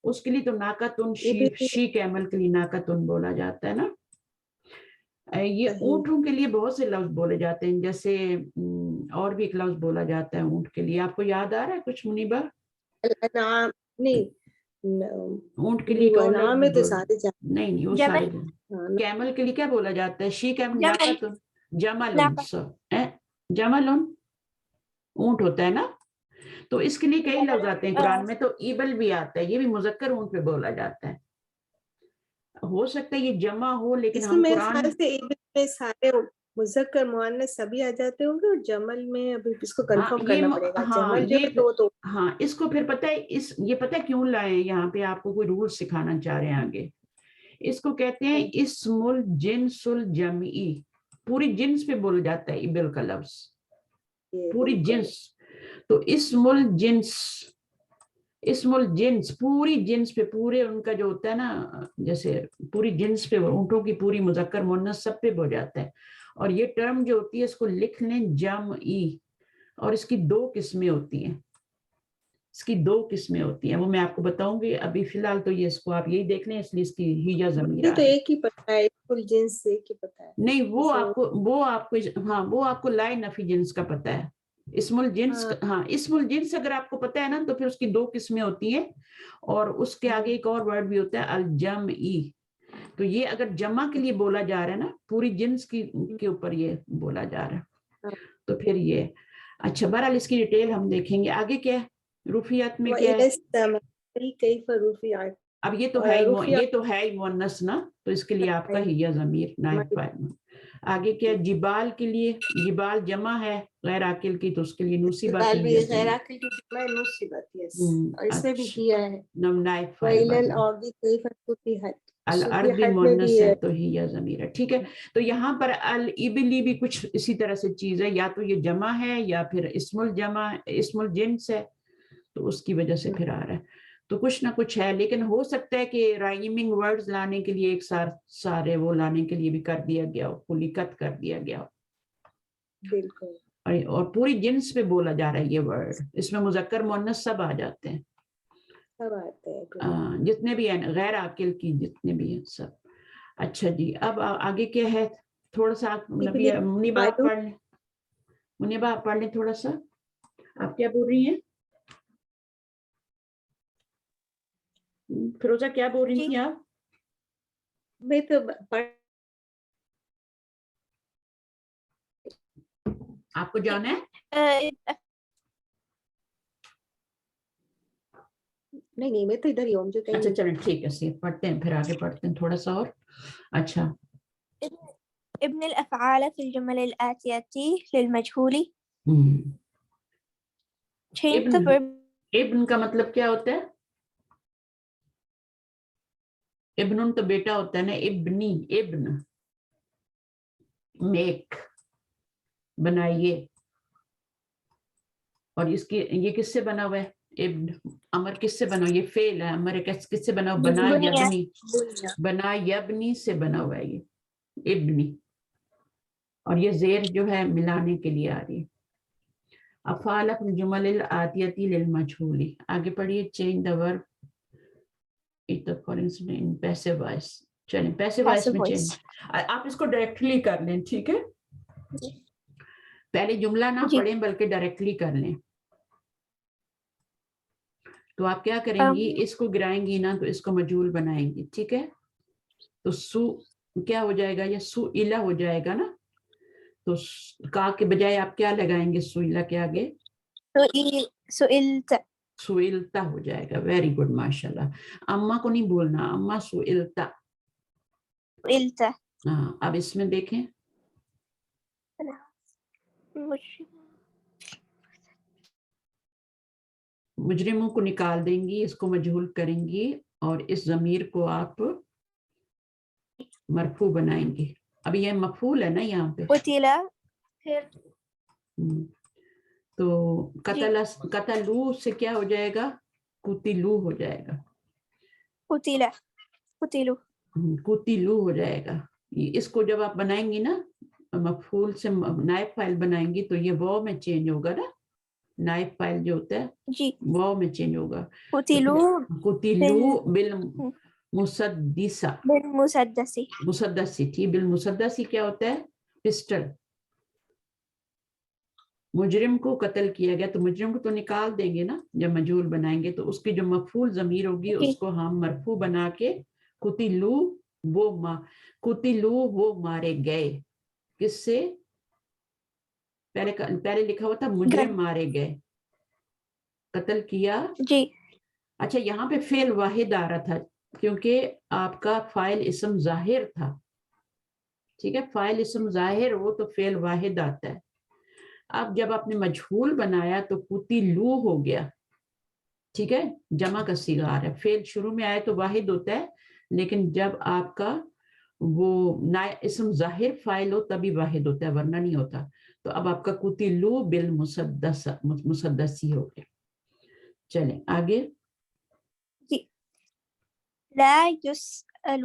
اس کے لیے تو ناقتن شی کیمل کے لیے ناقتن بولا جاتا ہے نا. یہ اونٹوں کے لیے بہت سے لفظ بولے جاتے ہیں جیسے اور بھی ایک لفظ بولا جاتا ہے اونٹ کے لیے. آپ کو یاد آ رہا ہے کچھ منیبا؟ نہیں اونٹ کے لیے نہیں وہ سارے کیمل کے لیے کیا بولا جاتا ہے؟ شی کیمل ناقتن جملن اونٹ ہوتا ہے نا. تو اس کے لیے کئی لفظ آتے ہیں قرآن میں. تو ایبل بھی آتا ہے یہ بھی مذکر اونٹ پہ بولا جاتا ہے. ہو سکتا ہے یہ جمع ہو لیکن ہم قرآن میں سارے مذکر مؤنث سبھی آ جاتے ہوں گے اور جمل میں ابھی اس کو کنفرم کرنا پڑے گا. جمل جو تو ہاں اس کو پھر پتہ ہے یہ پتہ ہے کیوں لائے یہاں پہ آپ کو کوئی رول سکھانا چاہ رہے ہیں آگے. اس کو کہتے ہیں اسم الجنس الجمعی. پوری جنس پہ بولا جاتا ہے ایبل کا لفظ پوری جنس. تو اسم الجنس اسم الجنس پوری جنس پہ, پورے ان کا جو ہوتا ہے نا, جیسے پوری جنس پہ, اونٹوں کی پوری مذکر مؤنث سب پہ ہو جاتا ہے. اور یہ ٹرم جو ہوتی ہے اس کو لکھ لیں جمعی, اور اس کی 2 قسمیں ہوتی ہیں, اس کی 2 قسمیں ہوتی ہیں, وہ میں آپ کو بتاؤں گی. ابھی فی الحال تو یہ اس کو آپ یہی دیکھ لیں, اس لیے اس کی ہیجا ضمیر یہ آ تو رہی ہے. ایک ہی پتہ ہے, کل جنس سے ایک ہی پتہ ہے. نہیں وہ اسم- آپ کو ہاں وہ آپ کو لائے نفی جنس کا پتہ ہے. اسم الجنس ہاں اسم الجنس اگر آپ کو پتہ ہے نا تو پھر اس کی 2 قسمیں ہوتی ہیں, اور اس کے آگے ایک اور ورڈ بھی ہوتا ہے الجمعی. تو یہ اگر جمع کے لیے بولا جا رہا ہے نا, پوری جنس کے اوپر یہ بولا جا رہا ہے, تو پھر یہ اچھا. بہرحال اس کی ڈیٹیل ہم دیکھیں گے آگے. کیا ہے رفیعت میں, کیا ہے وَإِذَا السَّمَاءُ كَيْفَ رُفِعَتْ. اب یہ تو ہے یہ تو ہے مؤنث نا, تو اس کے لیے آپ کا ہی ضمیر نائب فاعل. آگے کیا جبال کے لیے, جبال جمع ہے غیر عاقل کی, تو اس کے لیے نصبت جبال بھی ہی غیر عاقل کی جمع نصبت, یس, اور اس میں بھی اچھا کیا ہے. نائب فاعل وَإِلَى بن الْأَرْضِ كَيْفَ سُطِحَتْ. الارض سُطِحَتْ میں بھی مؤنث ہے. ہے تو ہی یا ضمیر ہے. ٹھیک ہے, تو یہاں پر الابلی بھی کچھ اسی طرح سے چیز ہے, یا تو یہ جمع ہے یا پھر اسم الجمع اسم الجنس ہے, تو اس کی وجہ سے پھر آ رہا ہے. تو کچھ نہ کچھ ہے, لیکن ہو سکتا ہے کہ رائمنگ ورڈز لانے کے لیے ایک ساتھ سارے وہ لانے کے لیے بھی کر دیا گیا ہو, کلی کت کر دیا گیا ہو, بالکل. اور پوری جنس پہ بولا جا رہا ہے یہ ورڈ. اس میں مذکر مؤنث سب آ جاتے ہیں, سب آتے ہیں جتنے بھی ہیں غیر عاقل کی جتنے بھی ہیں سب. اچھا جی, اب آگے کیا ہے, تھوڑا سا آپ منیبا آپ پڑھ لیں, منیبا آپ پڑھ لیں تھوڑا سا. آپ کیا بول رہی ہیں فیروزہ, کیا بول رہی تھی آپ؟ میں تو آپ کو جانا ہے؟ نہیں میں تو ادھر ہی ہوں, جو کہیں. اچھا چلیں ٹھیک ہے, پڑھتے ہیں پھر آگے پڑھتے ہیں تھوڑا سا اور. اچھا ابن الافعال في الجمل الآتية للمجهول. Change the verb. ابن کا مطلب کیا ہوتا ہے؟ ابن تو بیٹا ہوتا ہے نا, ابنی, ابن میک بنائیے, اور اس کی یہ کس سے بنا ہوا ہے ابن؟ امر کس سے بنا ہوا؟ یہ فعل ہے, امر کس سے بنا ہوا؟ بنا یبنی, بنا یبنی سے بنا ہوا ہے یہ ابنی, اور یہ زیر جو ہے ملانے کے لیے آ رہی ہے. افعال الجمل الآتیۃ للمجہول. آگے پڑھیے. Change the verb for instance in passive voice. چلیں پیسو وائس میں چینج, آپ اس کو ڈائریکٹلی کر لیں, ٹھیک ہے, پہلے جملہ نہ پڑھیں بلکہ ڈائریکٹلی کر لیں. تو آپ کیا کریں گی, اس کو گرائیں گی نا تو اس کو مجہول بنائیں گی, ٹھیک ہے. تو سو کیا ہو جائے گا, یہ سئلہ ہو جائے گا نا, تو کا کے بجائے آپ کیا لگائیں گے سئلہ کے آگے؟ سئلت. سئلتا ہو جائے گا. ویری گڈ, ماشاء اللہ. اما کو نہیں بولنا, اما سئلتا. سئلت. ہاں, اب اس میں دیکھیں مجرموں کو نکال دیں گی, اس کو مجہول کریں گی, اور اس ضمیر کو آپ مرفوع بنائیں گے. اب یہ مفعول ہے نا یہاں پہ, قتلا. تو قتلو سے کیا ہو جائے گا؟ قتلو ہو جائے گا. قتلا. قتلو. قتلو ہو جائے گا. اس کو جب آپ بنائیں گی نا مفعول سے نائب فاعل بنائیں گی, تو یہ واو میں چینج ہوگا نا, نائب فاعل جو ہوتا ہے جی واو میں چینج ہوگا. قتلو قتلو بالمسدسہ. بالمسدسی. مسدسی, ٹھیک. بالمسدسی کیا ہوتا ہے؟ پسٹل. مجرم کو قتل کیا گیا, تو مجرم کو تو نکال دیں گے نا جب مجہول بنائیں گے, تو اس کی جو مفعول ضمیر ہوگی اس کو ہم مرفوع بنا کے قتلو وہ مارے گئے. کس سے؟ پہلے لکھا ہوا تھا مجرم مارے گئے, قتل کیا. جی اچھا, یہاں پہ فعل واحد آ رہا تھا کیونکہ آپ کا فاعل اسم ظاہر تھا, ٹھیک ہے. فاعل اسم ظاہر ہو تو فعل واحد آتا ہے. اب جب آپ نے مجہول بنایا تو قتلو ہو گیا, ٹھیک ہے, جمع کا صیغہ آ رہا ہے. فعل شروع میں آئے تو واحد ہوتا ہے, لیکن جب آپ کا وہ اسم ظاہر فاعل ہو تبھی واحد ہوتا ہے, ورنہ نہیں ہوتا. تو اب آپ کا قتلو بالمسدسی ہو گیا. چلیں آگے. لا يسأل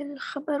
الخبر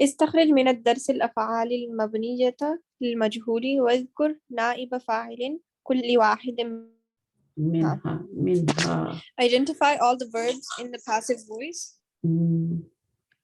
استخرج من الدرس الأفعال المبنية للمجهول واذكر نائب فاعل كل واحد منها. Identify all the verbs in the passive voice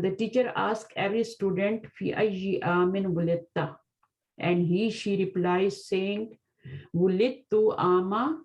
The teacher asked every student fi ayyi amin wulidta and she replies saying wulidtu ama.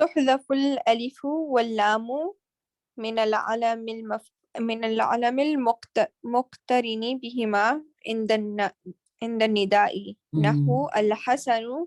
تحذف الألف واللام من العلم المقترن بهما عند النداء نحو الحسن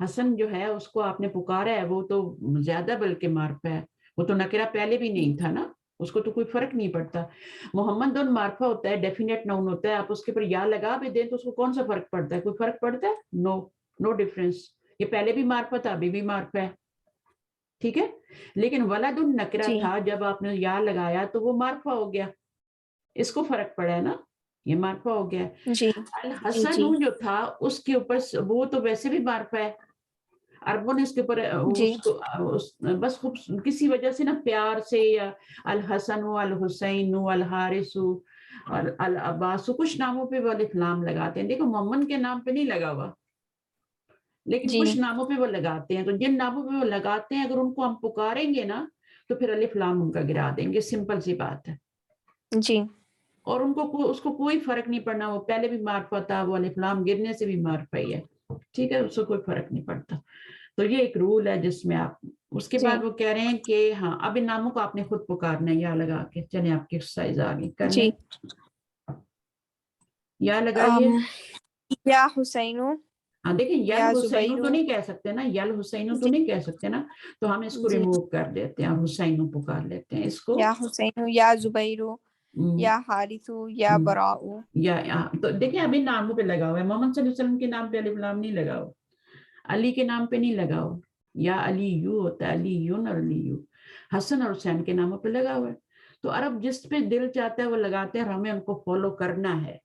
حسن جو ہے اس کو آپ نے پکارا ہے, وہ تو زیادہ بلکہ معرفہ ہے, وہ تو نکرہ پہلے بھی نہیں تھا نا, اس کو تو کوئی فرق نہیں پڑتا. محمد ان معرفہ ہوتا ہے, ڈیفینیٹ ناؤن ہوتا ہے, آپ اس کے پر یا لگا بھی دیں تو اس کو کون سا فرق پڑتا ہے؟ کوئی فرق پڑتا ہے؟ No difference. یہ پہلے بھی معرفہ تھا, ابھی بھی معرفہ ہے, ٹھیک ہے. لیکن ولد النکرہ جی. تھا, جب آپ نے یا لگایا تو وہ معرفہ ہو گیا, اس کو فرق پڑا ہے نا, یہ معرفہ ہو گیا. جی. الحسن جو تھا اس کے اوپر وہ تو ویسے بھی معرفہ ہے, عربوں نے اس کے اوپر جی. اس کو بس کسی وجہ سے نا پیار سے, یا الحسن الحسین الحارث العباس کچھ ناموں پہ وہ الف لام لگاتے ہیں. دیکھو محمد کے نام پہ نہیں لگا ہوا, لیکن جی. کچھ ناموں پہ وہ لگاتے ہیں. تو جن ناموں پہ وہ لگاتے ہیں اگر ان کو ہم پکاریں گے نا تو پھر الف لام ان کا گرا دیں گے, سمپل سی بات ہے. جی. اور ان کو اس کو کوئی فرق نہیں پڑنا, وہ پہلے بھی معرفہ تھا, وہ الف لام گرنے سے بھی معرفہ ہی ہے, ٹھیک ہے, اس کو کوئی فرق نہیں پڑتا. تو یہ ایک رول ہے جس میں آپ, اس کے جی. بعد وہ کہہ رہے ہیں کہ ہاں اب ان ناموں کو آپ نے خود پکارنا ہے یا لگا کے. چلیں آپ کی ایکسرسائز آگے کر لیں, جی. یا لگائیے. یا حسین, ہاں دیکھیں یل یا حسین زبیر. تو نہیں کہہ سکتے نا, یل حسین تو جی. نہیں کہہ سکتے نا, تو ہم اس کو جی. ریموو کر دیتے ہیں, حسین پکار لیتے ہیں اس کو. یا حسین, یا زبیر, یا حارث, یا براء. یا تو دیکھیں ابھی ناموں پہ لگا ہوا ہے, محمد صلی اللہ علیہ وسلم کے نام پہ الف لام نہیں لگا ہوا, علی کے نام پہ نہیں لگا ہوا, یا علی یو ہوتا ہے, علی یون اور علی یو. حسن اور حسین کے ناموں پہ لگا ہوا ہے. تو عرب جس پہ دل چاہتا ہے وہ لگاتے ہیں, اور ہمیں ان کو فالو کرنا ہے,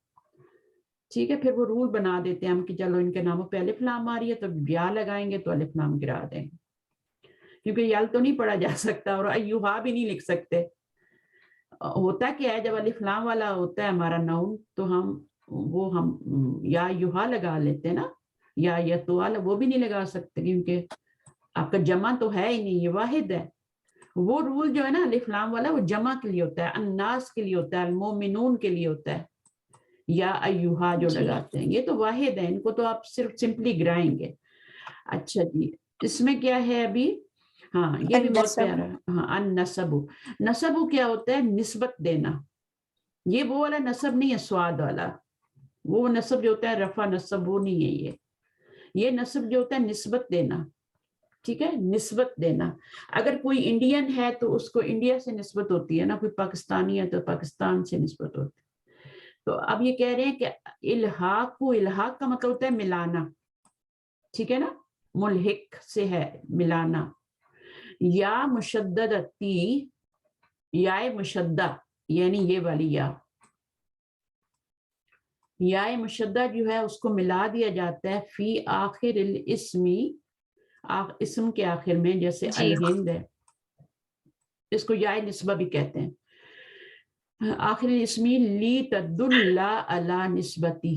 ٹھیک ہے. پھر وہ رول بنا دیتے ہیں ہم کہ چلو ان کے ناموں پہ الف لام آ رہی ہے تو یا لگائیں گے تو الف لام گرا دیں گے, کیونکہ یل تو نہیں پڑھا جا سکتا, اور ایوہا بھی نہیں لکھ سکتے. ہوتا کیا ہے جب الف لام والا ہوتا ہے ہمارا ناؤن, تو ہم یا یوہا لگا لیتے ہیں نا, یا تو وہ بھی نہیں لگا سکتے, کیونکہ آپ کا جمع تو ہے ہی نہیں, یہ واحد ہے. وہ رول جو ہے نا الف لام والا, وہ جمع کے لیے ہوتا ہے, الناس کے لیے ہوتا ہے, المومنون کے لیے ہوتا ہے. یا ایوہا جو لگاتے ہیں یہ تو واحد ہے, ان کو تو آپ صرف سمپلی گرائیں گے. اچھا جی, اس میں کیا ہے ابھی, ہاں یہ بھی بہت پیارا ہے. ہاں النسب, نسب کیا ہوتا ہے؟ نسبت دینا. یہ وہ والا نسب نہیں ہے سواد والا, وہ نسب جو ہوتا ہے رفع نسب وہ نہیں ہے. یہ نسب جو ہوتا ہے نسبت دینا, ٹھیک ہے, نسبت دینا. اگر کوئی انڈین ہے تو اس کو انڈیا سے نسبت ہوتی ہے نا, کوئی پاکستانی ہے تو پاکستان سے نسبت ہوتی ہے. تو اب یہ کہہ رہے ہیں کہ الحاق کا مطلب ہوتا ہے ملانا, ٹھیک ہے نا, ملحق سے ہے ملانا. یا مشدد تی, یا مشدہ یعنی یہ والی یا مشدہ جو ہے اس کو ملا دیا جاتا ہے فی آخر الاسمی, اسم کے آخر میں, جیسے الہند ہے, اس کو یا نسبہ بھی کہتے ہیں. آخر الاسمی لی تدل علی نسبتہ,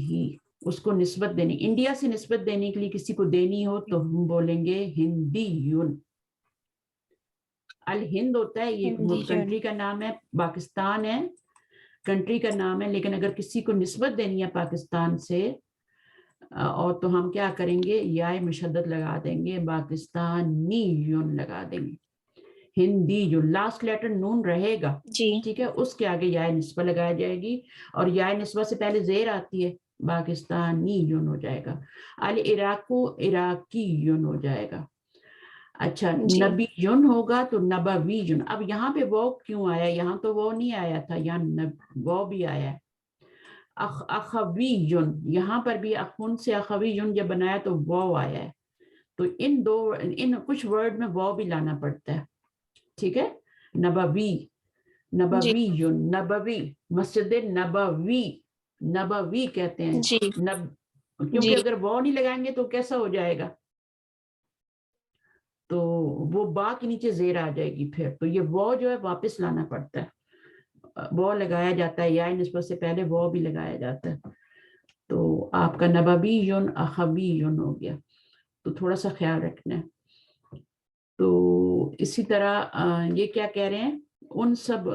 اس کو نسبت دینی, انڈیا سے نسبت دینے کے لیے کسی کو دینی ہو تو ہم بولیں گے ہندیون. الہند ہوتا ہے یہ کنٹری کا نام ہے, پاکستان ہے کنٹری کا نام ہے, لیکن اگر کسی کو نسبت دینی ہے پاکستان سے اور تو ہم کیا کریں گے, یا مشدد لگا دیں گے, پاکستانی یون لگا دیں گے. ہندی جو لاسٹ لیٹر نون رہے گا, ٹھیک ہے, اس کے آگے یا نسبہ لگایا جائے گی, اور یا نسبہ سے پہلے زیر آتی ہے, پاکستانی یون ہو جائے گا. العراق عراقی یون ہو جائے گا. اچھا, نبی یون ہوگا تو نبوی یون. اب یہاں پہ وہ کیوں آیا, یہاں تو وہ نہیں آیا تھا, یہاں وہ بھی آیا ہے. اخوی یون, یہاں پر بھی اخون سے اخوی یون جب بنایا تو وہ آیا ہے. تو ان کچھ ورڈ میں وہ بھی لانا پڑتا ہے, ٹھیک ہے. نبوی یون, نبوی, مسجد نبوی کہتے ہیں, کیونکہ اگر وہ نہیں لگائیں گے تو کیسا ہو جائے گا, تو وہ با کے نیچے زیر آ جائے گی پھر, تو یہ وہ جو ہے واپس لانا پڑتا ہے, وہ لگایا جاتا ہے, یا نسبت سے پہلے وہ بھی لگایا جاتا ہے. تو آپ کا نبوی یون اخوی یون ہو گیا, تو تھوڑا سا خیال رکھنا ہے. تو اسی طرح یہ کیا کہہ رہے ہیں, ان سب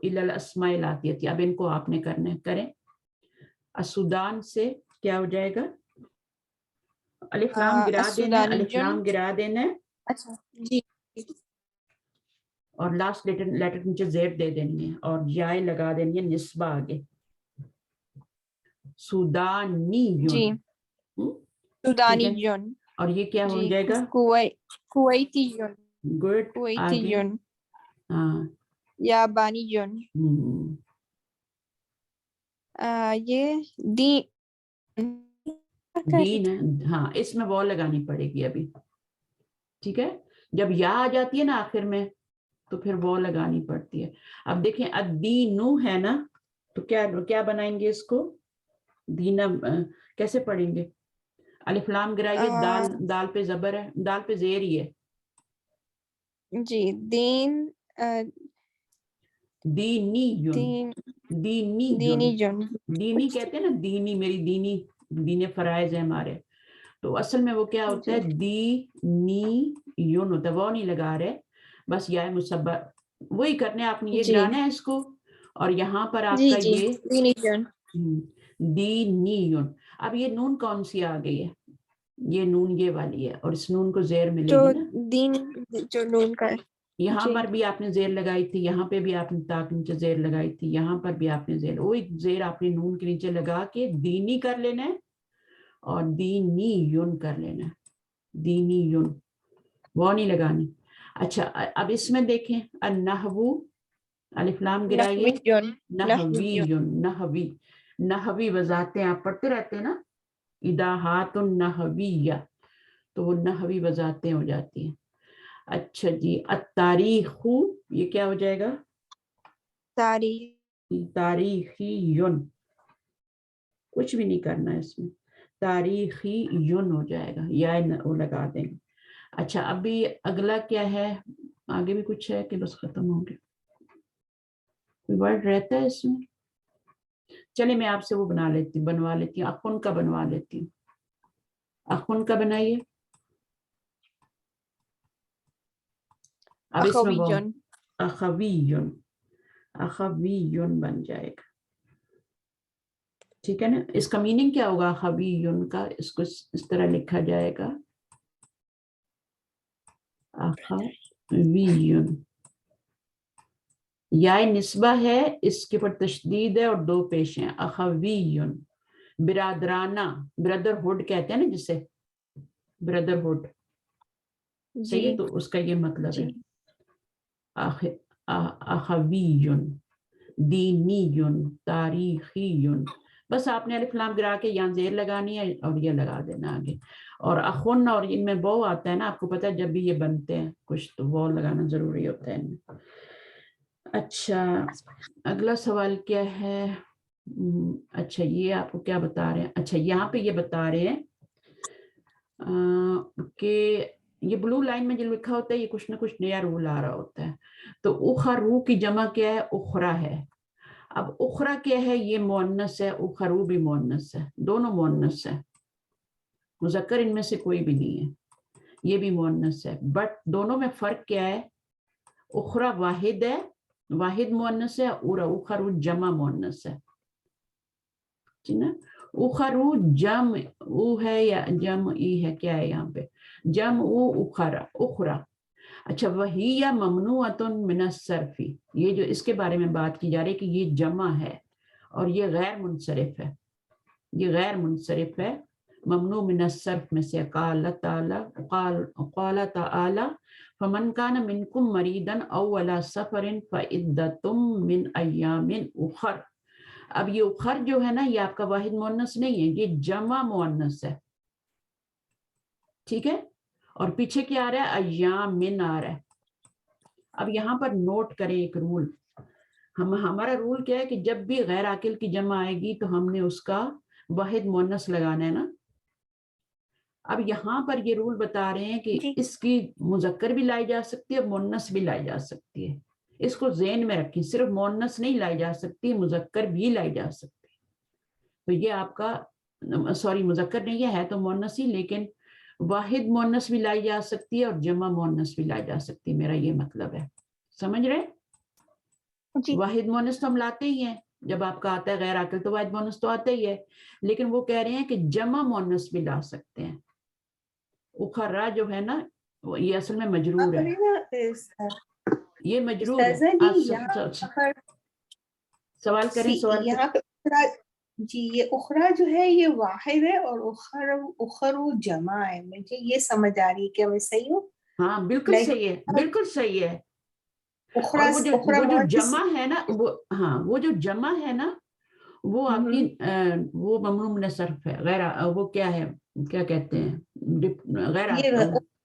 الاسماء الاتیہ, اب ان کو آپ نے کرنا ہے, کریں. السودان سے کیا ہو جائے گا, الف لام گرا دینا, الف لام گرا دینا, اچھا جی, اور لاسٹ لیٹر نیچے زیر دے دینی ہے, اور جائے لگا دینی ہے نسبہ آگے, سودانی یون. سودانی ٹھیک ہے؟ یون. اور یہ کیا ہو جی جائے گا؟ کویتی یون. گڈ. کویتی آگے. یون. ہاں. یابانی یون. یہ دین ہے. ہاں اس میں وہ لگانی پڑے گی ابھی. ٹھیک ہے، جب یا آ جاتی ہے نا آخر میں تو پھر وہ لگانی پڑتی ہے. اب دیکھیں الدینو ہے نا، تو کیا بنائیں گے اس کو؟ دینا کیسے پڑھیں گے؟ الف لام گرائیے، دال پہ زبر ہے، دال پہ زیر ہی ہے. جی دین دینی یون. دینی یون. دینی یون. دینی کہتے ہیں نا، دینی میری دینی فرائض ہے ہمارے. تو اصل میں وہ کیا ہوتا ہے؟ دینی یون ہوتا ہے. وہ نہیں لگا رہے، بس یا مصبہ وہی کرنے. آپ نے یہ گرانا ہے اس کو، اور یہاں پر آپ کا یہ دینی یون. دینی یون. اب یہ نون کون سی آ گئی ہے؟ یہ نون یہ والی ہے، اور اس نون کو زیر ملے جو گی نا. دین جو نون کا ہے. یہاں پر بھی آپ نے زیر لگائی تھی، یہاں پہ بھی آپ نے تا کے نیچے زیر لگائی تھی، یہاں پر بھی آپ نے زیر، وہی زیر آپ نے نون کے نیچے لگا کے دینی کر لینا ہے، اور دینی یون کر لینا ہے. دینی یون وہ نہیں لگانی. اچھا اب اس میں دیکھیں النحو، الف لام گرائیے. نحوی یون. نحوی یون. نحوی وضاحتیں آپ پڑھتے رہتے ہیں نا، ایداحات النحویہ، تو وہ نحوی وضاحتیں ہو جاتی ہیں. اچھا جی التاریخ، یہ کیا ہو جائے گا؟ تاریخی یون. کچھ بھی نہیں کرنا ہے اس میں، تاریخی یون ہو جائے گا، یا وہ لگا دیں گے. اچھا ابھی اگلا کیا ہے؟ آگے بھی کچھ ہے کہ بس ختم ہو گیا؟ کوئی ورڈ رہتا ہے اس میں؟ چلے میں آپ سے وہ بنوا لیتی ہوں، اخن کا بنوا لیتی ہوں. اخن کا بنائیے. اب اس میں وہ اخویون بن جائے گا. ٹھیک ہے نا؟ اس کا میننگ کیا ہوگا اخویون کا؟ اس کو اس طرح لکھا جائے گا اخویون. یا نسبہ ہے، اس کے پر تشدید ہے اور دو پیش ہیں. اخویون برادرانہ، بردرہڈ کہتے ہیں نا جسے، بردرہڈ. صحیح ہے، تو اس کا یہ مطلب ہے اخویون، دینیون، تاریخیون. بس آپ نے الف لام گرا کے یہاں زیر لگانی ہے اور یہ لگا دینا آگے. اور اخن اور ان میں وہ آتا ہے نا، آپ کو پتہ ہے جب بھی یہ بنتے ہیں کچھ تو وہ لگانا ضروری ہوتا ہے ان میں. اچھا اگلا سوال کیا ہے؟ اچھا یہ آپ کو کیا بتا رہے ہیں؟ اچھا یہاں پہ یہ بتا رہے ہیں کہ یہ بلو لائن میں جو لکھا ہوتا ہے یہ کچھ نہ کچھ نیا رول آ رہا ہوتا ہے. تو اخرو کی جمع کیا ہے؟ اخرا ہے. اب اخرا کیا ہے؟ یہ مؤنث ہے، اخرو بھی مؤنث ہے، دونوں مؤنث ہے، مذکر ان میں سے کوئی بھی نہیں ہے. یہ بھی مؤنث ہے، بٹ دونوں میں فرق کیا ہے؟ اخرا واحد ہے، واحد مؤنث ہے، اور اخرو جمع مؤنث ہے. ٹھیک نا؟ اخرو جمع او ہے یا جمع ای ہے؟ کیا ہے یہاں پہ؟ جمع او اخرا. اچھا وہی ممنوعۃ من الصرف، یہ جو اس کے بارے میں بات کی جا رہی ہے کہ یہ جمع ہے اور یہ غیر منصرف ہے. یہ غیر منصرف ہے، ممنوع من الصرف میں سے. قال تعالی فمن کان منکم مریضا او علی سفر فعدۃ من ایام اخر. اب یہ اخر جو ہے نا، یہ آپ کا واحد مؤنث نہیں ہے، یہ جمع مؤنث ہے. ٹھیک ہے؟ اور پیچھے کیا آ رہا ہے؟ ایام من آ رہا ہے. اب یہاں پر نوٹ کریں ایک رول. ہمارا رول کیا ہے کہ جب بھی غیر عاقل کی جمع آئے گی تو ہم نے اس کا واحد مؤنث لگانا ہے نا. اب یہاں پر یہ رول بتا رہے ہیں کہ اس کی مذکر بھی لائی جا سکتی ہے، مؤنث بھی لائی جا سکتی ہے. اس کو ذہن میں رکھیں، صرف مؤنث نہیں لائی جا سکتی، مذکر بھی لائی جا سکتی. تو یہ آپ کا سوری مذکر نہیں ہے تو مؤنث ہی، لیکن واحد مؤنث بھی لائی جا سکتی ہے اور جمع مؤنث بھی لائی جا سکتی ہے. میرا یہ مطلب ہے، سمجھ رہے؟ واحد مؤنث تو ہم لاتے ہی ہیں، جب آپ کا آتا ہے غیر عاقل تو واحد مؤنث تو آتا ہی ہے، لیکن وہ کہہ رہے ہیں کہ جمع مؤنث بھی لا سکتے ہیں. اخرا جو ہے نا یہ اصل میں مجرور ہے، یہ مجرور ہے. سوال کریں، سوال کریں. جی یہ اخرا جو ہے یہ واحد ہے اور اخرو جمع ہے. مجھے یہ سمجھ آ رہی ہے کہ میں صحیح ہوں. ہاں بالکل Like صحیح ہے, بالکل صحیح ہے. اخرا اور وہ جو مؤنث. جمع ہے نا وہ جو جمع ہے نا وہ آپ کی وہ ممنوع من صرف ہے, غیر وہ کیا ہے, کیا کہتے ہیں, غیر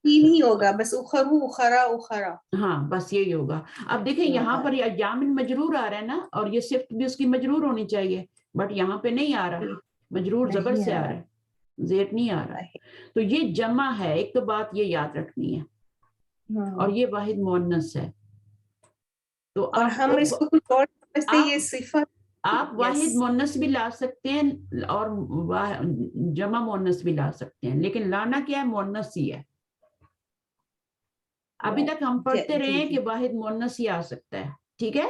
یہ نہیں ہوگا, بس اخرو اخرا اخرا. ہاں بس یہی ہوگا. اب دیکھیں یہاں پر ایام مجرور آ رہا ہے نا, اور یہ صفت بھی اس کی مجرور ہونی چاہیے, بٹ یہاں پہ نہیں آ رہا, مجرور زبر سے آ رہا ہے, زیر نہیں آ رہا. تو یہ جمع ہے, ایک تو بات یہ یاد رکھنی ہے, اور یہ واحد مؤنث ہے. تو اور ہم اس کو کچھ اور سمجھتے ہیں, یہ صفت. آپ واحد مؤنث بھی لا سکتے ہیں اور جمع مؤنث بھی لا سکتے ہیں, لیکن لانا کیا ہے, مؤنث ہی ہے. ابھی تک ہم پڑھتے رہے ہیں کہ واحد مؤنث ہی آ سکتا ہے, ٹھیک ہے,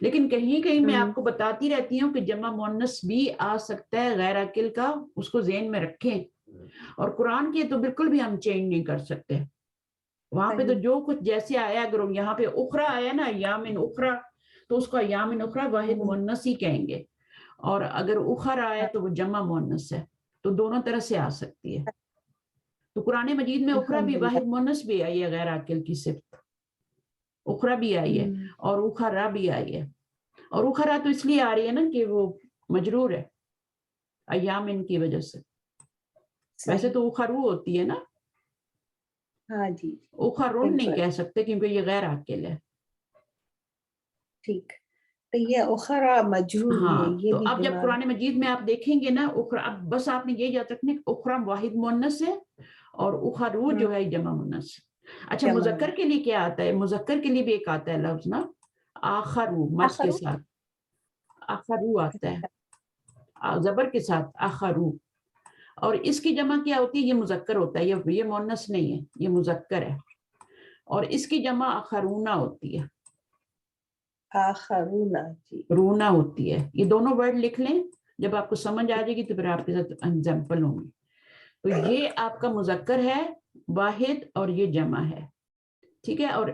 لیکن کہیں کہیں میں آپ کو بتاتی رہتی ہوں کہ جمع مؤنث بھی آ سکتا ہے غیر عاقل کا, اس کو ذہن میں رکھیں. اور قرآن کے تو بالکل بھی ہم چینج نہیں کر سکتے, وہاں پہ تو جو کچھ جیسے آیا, اگر یہاں پہ اخرا آیا نا, یامن اخرا, تو اس کو یامن اخرا واحد مؤنث ہی کہیں گے, اور اگر اخر آئے تو وہ جمع مؤنث ہے, تو دونوں طرح سے آ سکتی ہے. تو قرآن مجید میں اخرا بھی واحد مؤنث بھی آئی ہے, غیر عاقل کی صفت اخرا بھی آئی ہے, اور اخرا بھی آئی ہے. اور اخرا تو اس لیے آ رہی ہے نا کہ وہ مجرور ہے ایام ان کی وجہ سے. ویسے تو اخرو ہوتی ہے نا, ہاں جی, اخرون نہیں کہہ سکتے کیونکہ یہ غیر عاقل ہے. ٹھیک, تو یہ اخرا مجرور بھی ہے, یہ تو بھی اب جب دماغ. قرآن مجید میں آپ دیکھیں گے نا اخرا, اب بس آپ نے یہ یاد رکھنا کہ اخرا واحد مؤنث ہے اور اخرو جو ہے جمع مؤنث. اچھا مذکر کے لیے کیا آتا ہے, مذکر کے لیے بھی ایک آتا ہے لفظ نا, آخرو, مد کے ساتھ آخرو آتا ہے, زبر کے ساتھ آخرو, اور اس کی جمع کیا ہوتی ہے, یہ مذکر ہوتا ہے, یہ مؤنث نہیں ہے, یہ مذکر ہے, اور اس کی جمع آخرونا ہوتی ہے, آخرونا, جی رونا ہوتی ہے. یہ دونوں ورڈ لکھ لیں, جب آپ کو سمجھ آ جائے گی تو پھر آپ کے ساتھ ایگزامپل ہوں گی. تو یہ آپ کا مذکر ہے واحد, اور یہ جمع ہے, ٹھیک ہے. اور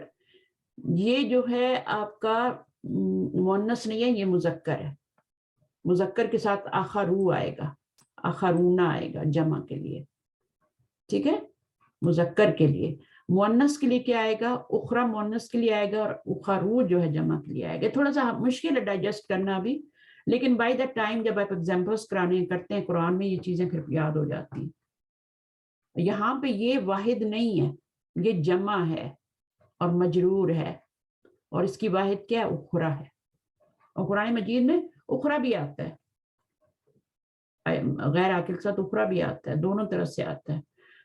یہ جو ہے آپ کا مؤنث نہیں ہے, یہ مذکر ہے, مذکر کے ساتھ آخرو آئے گا, آخرونا آئے گا جمع کے لیے, ٹھیک ہے, مذکر کے لیے. مؤنث کے لیے کیا آئے گا, اخرا مؤنث کے لیے آئے گا, اور اخرو جو ہے جمع کے لیے آئے گا. تھوڑا سا مشکل ہے ڈائجسٹ کرنا ابھی, لیکن بائی دا ٹائم جب آپ ایگزامپلس کرانے کرتے ہیں قرآن میں, یہ چیزیں پھر یاد ہو جاتی ہیں. یہاں پہ یہ واحد نہیں ہے, یہ جمع ہے اور مجرور ہے, اور اس کی واحد کیا ہے, اخرا ہے. اور قرآن مجید میں اخرا بھی آتا ہے, غیر عاقل کے ساتھ اخرا بھی آتا ہے, دونوں طرح سے آتا ہے.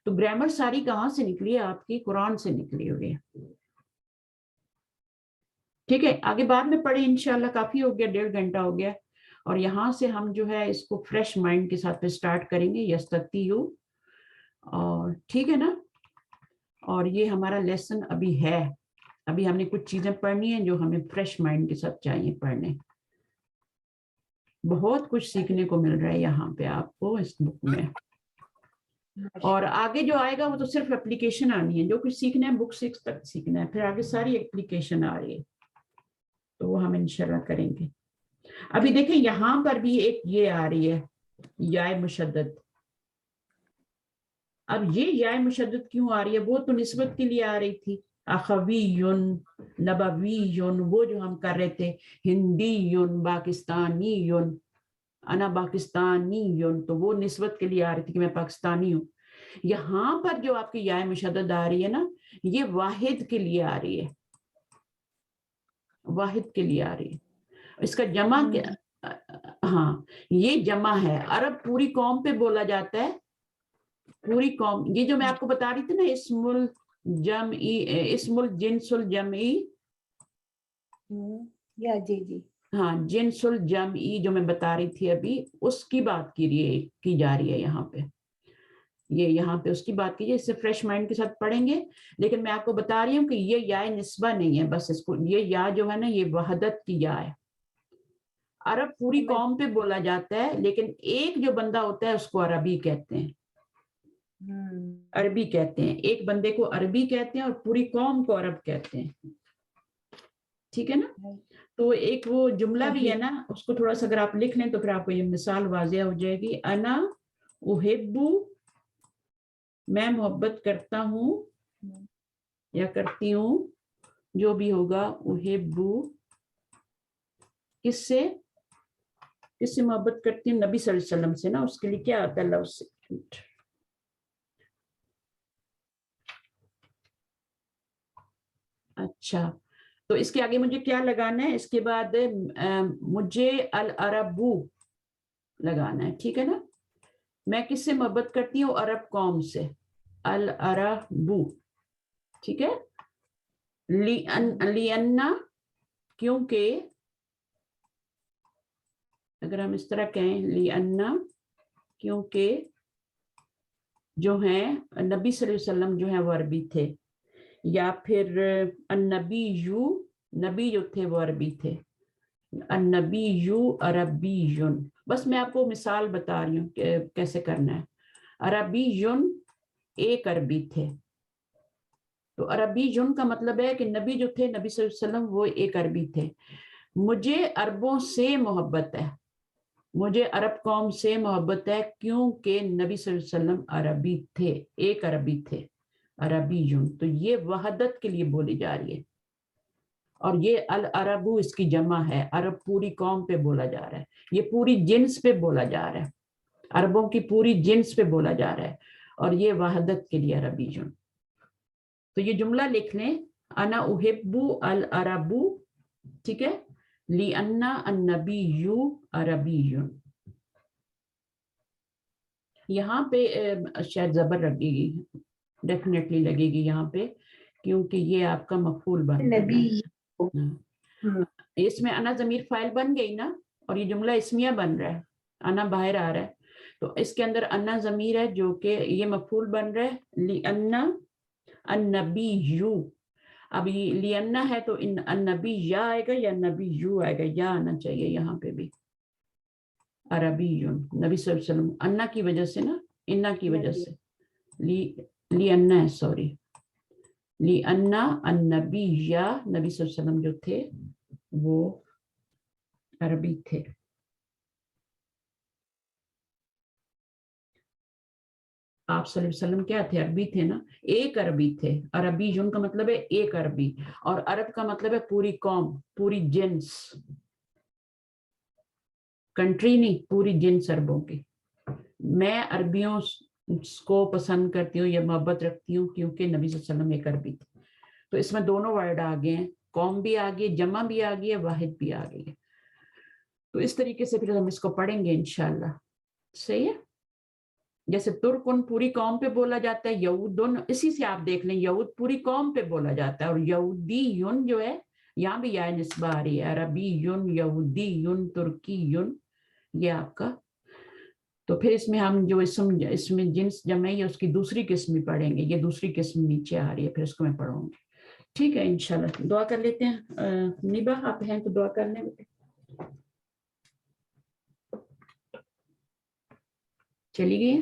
تو گرامر ساری کہاں سے نکلی ہے, آپ کی قرآن سے نکلی ہوئی ہے, ٹھیک ہے. آگے بعد میں پڑھیں انشاءاللہ, کافی ہو گیا, 1.5 گھنٹہ ہو گیا. اور یہاں سے ہم جو ہے اس کو فریش مائنڈ کے ساتھ پہ سٹارٹ کریں گے, یستطیعو, اور ٹھیک ہے نا. اور یہ ہمارا لیسن ابھی ہے, ابھی ہم نے کچھ چیزیں پڑھنی ہیں جو ہمیں فریش مائنڈ کے ساتھ چاہیے پڑھنے. بہت کچھ سیکھنے کو مل رہا ہے یہاں پہ آپ کو اس بک میں, اور آگے جو آئے گا وہ تو صرف اپلیکیشن آنی ہے, جو کچھ سیکھنا ہے بک 6 تک سیکھنا ہے, پھر آگے ساری اپلیکیشن آ رہی ہے, تو وہ ہم انشاءاللہ کریں گے. ابھی دیکھیں یہاں پر بھی ایک یہ آ رہی ہے, یائے مشدد. اب یہ یائے مشدد کیوں آ رہی ہے, وہ تو نسبت کے لیے آ رہی تھی, اخویون, نبویون, وہ جو ہم کر رہے تھے, ہندیون, پاکستانیون, انا پاکستانیون, تو وہ نسبت کے لیے آ رہی تھی کہ میں پاکستانی ہوں. یہاں پر جو آپ کی یائے مشدد آ رہی ہے نا, یہ واحد کے لیے آ رہی ہے, واحد کے لیے آ رہی ہے. اس کا جمع کیا, ہاں یہ جمع ہے. عرب پوری قوم پہ بولا جاتا ہے, پوری قوم. یہ جو میں آپ کو بتا رہی تھی نا, اسم الجمعی, اسم الجنس الجمعی, یا جی جی, ہاں جنس الجمعی جو میں بتا رہی تھی ابھی, اس کی بات کی جا رہی ہے یہاں پہ. یہ یہاں پہ اس کی بات کیجیے, اس سے فریش مائنڈ کے ساتھ پڑھیں گے. لیکن میں آپ کو بتا رہی ہوں کہ یہ یا نسبہ نہیں ہے, بس اس کو, یہ یا جو ہے نا یہ وحدت کی یا ہے. عرب پوری قوم پہ بولا جاتا ہے, لیکن ایک جو بندہ ہوتا ہے اس کو عربی کہتے ہیں, عربی کہتے ہیں. ایک بندے کو عربی کہتے ہیں اور پوری قوم کو عرب کہتے ہیں, ٹھیک ہے نا. تو ایک وہ جملہ بھی ہے نا, اس کو تھوڑا سا اگر آپ لکھ لیں تو پھر آپ کو یہ مثال واضح ہو جائے گی. انا احبو, میں محبت کرتا ہوں یا کرتی ہوں, جو بھی ہوگا, احبو کس سے محبت کرتی ہوں؟ نبی صلی اللہ علیہ وسلم سے نا. اس کے لیے کیا آتا ہے لفظ سے؟ اچھا, تو اس کے آگے مجھے کیا لگانا ہے؟ اس کے بعد مجھے العربو لگانا ہے, ٹھیک ہے نا. میں کس سے محبت کرتی ہوں؟ عرب قوم سے, العربو, ٹھیک ہے. لینا, کیونکہ, اگر ہم اس طرح کہیں لینا, کیونکہ جو ہیں نبی صلی اللہ علیہ وسلم جو ہیں وہ عربی تھے, یا پھر النبی یو, نبی جو تھے وہ عربی تھے, النبی یو عربی یون. بس میں آپ کو مثال بتا رہی ہوں کہ کیسے کرنا ہے. عربی یون ایک عربی تھے, تو عربی یون کا مطلب ہے کہ نبی جو تھے نبی صلی اللہ علیہ وسلم وہ ایک عربی تھے. مجھے عربوں سے محبت ہے, مجھے عرب قوم سے محبت ہے کیونکہ نبی صلی اللہ علیہ وسلم عربی تھے, ایک عربی تھے, عربی یون. تو یہ وحدت کے لیے بولی جا رہی ہے, اور یہ العربو اس کی جمع ہے. عرب پوری قوم پہ بولا جا رہا ہے, یہ پوری جنس پہ بولا جا رہا ہے, عربوں کی پوری جنس پہ بولا جا رہا ہے, اور یہ وحدت کے لیے عربی یون. تو یہ جملہ لکھ لیں, انا احبو العربو, ٹھیک ہے, لِأَنَّ النَّبِيُّ عَرَبِيٌّ. یہاں پہ شاید زبر لگے گی, ڈیفینیٹلی لگے گی یہاں پہ, کیونکہ یہ آپ کا مفعول بن رہا ہے. اس میں انا ضمیر فاعل بن گئی نا, اور یہ جملہ اسمیہ بن رہا ہے, انا باہر آ رہا ہے, تو اس کے اندر انا ضمیر ہے جو کہ یہ مفعول بن رہا ہے, لِأَنَّ النَّبِيُّ. اب یہ لینا ہے تو النبی یا آئے گا یا نبی یو آئے گا, یا آنا چاہیے یہاں پہ بھی. عربی یون, نبی صلی اللہ علیہ وسلم, انا کی وجہ سے نا, انا کی وجہ سے, لینا ہے, سوری, لینا النبی یا, نبی صلی اللہ علیہ وسلم جو تھے وہ عربی تھے. آپ صلی اللہ علیہ وسلم کیا تھے؟ عربی تھے نا, ایک عربی تھے. عربی یون کا مطلب ہے ایک عربی, اور عرب کا مطلب ہے پوری قوم, پوری جنس, کنٹری نہیں, پوری جنس عربوں کی. میں عربیوں کو پسند کرتی ہوں یا محبت رکھتی ہوں کیونکہ نبی صلی اللہ علیہ وسلم ایک عربی تھے. تو اس میں دونوں ورڈ آگے ہیں, قوم بھی آگے, جمع بھی آگئی ہے, واحد بھی آگئی ہے. تو اس طریقے سے پھر ہم اس کو پڑھیں گے انشاءاللہ. صحیح ہے. جیسے ترکن پوری قوم پہ بولا جاتا ہے, یہودن اسی سے آپ دیکھ لیں, یہود پوری قوم پہ بولا جاتا ہے, اور یہودی یون جو ہے یہاں بھی یا نسبہ آ رہی ہے, عربی یون, یہودی یون, ترکی یون, یہ آپ کا. تو پھر اس میں ہم جو اس میں جنس جمع ہے اس کی دوسری قسم بھی پڑھیں گے. یہ دوسری قسم نیچے آ رہی ہے, پھر اس کو میں پڑھوں گی. ٹھیک ہے انشاءاللہ. دعا کر لیتے ہیں. نیبا آپ ہیں تو دعا کر لیں. چلی گئی.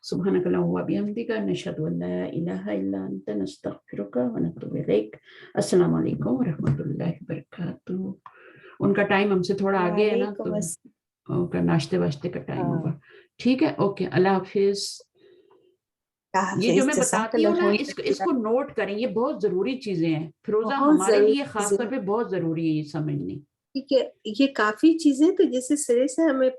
سبحانك اللهم وبحمدك نشهد ان لا اله الا انت نستغفرك ونتوب اليك. السلام علیکم ورحمۃ اللہ وبرکاتہ. ان کا ٹائم ہم سے تھوڑا آگے ہے نا, تو ان کا ناشتے واشتے کا ٹائم ہوگا. ٹھیک ہے, اوکے, اللہ حافظ. یہ جو میں بتاتی ہوں نا, اس کو نوٹ کریں, یہ بہت ضروری چیزیں ہیں فیروزہ, ہمارے لیے خاص طور پہ بہت ضروری ہے یہ سمجھنی. ٹھیک ہے, یہ کافی چیزیں تو جیسے سرے سے ہمیں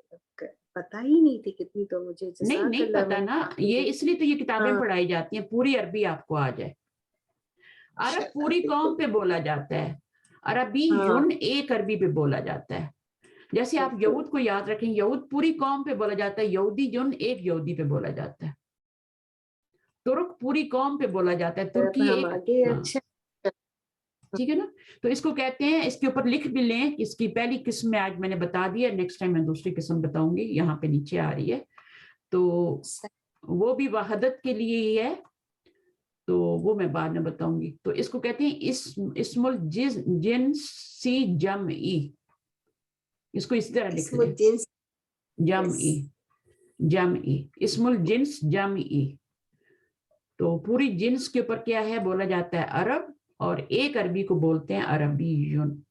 پتہ ہی نہیں تھی کتنی, تو مجھے نہیں پتا نا, یہ اس لیے تو یہ کتابیں پڑھائی جاتی ہیں, پوری عربی آپ کو آ جائے. عرب پوری قوم پہ بولا جاتا ہے, عربی یون ایک عربی پہ بولا جاتا ہے. جیسے آپ یہود کو یاد رکھیں, یہود پوری قوم پہ بولا جاتا ہے, یہودی یون ایک یہودی پہ بولا جاتا ہے. ترک پوری قوم پہ بولا جاتا ہے, ترکی ایک. ٹھیک ہے نا. تو اس کو کہتے ہیں, اس کے اوپر لکھ بھی لیں, اس کی پہلی قسم میں آج میں نے بتا دیا, نیکسٹ ٹائم میں دوسری قسم بتاؤں گی, یہاں پہ نیچے آ رہی ہے. تو وہ بھی وحدت کے لیے ہی ہے, تو وہ میں بعد میں بتاؤں گی. تو اس کو کہتے ہیں اسم الجنسی جمعی, اس کو اسی طرح لکھ لیں, جمعی, جمعی, اسم الجنس جمعی. تو پوری جنس کے اوپر کیا ہے بولا جاتا ہے عرب, اور ایک عربی کو بولتے ہیں عربیون.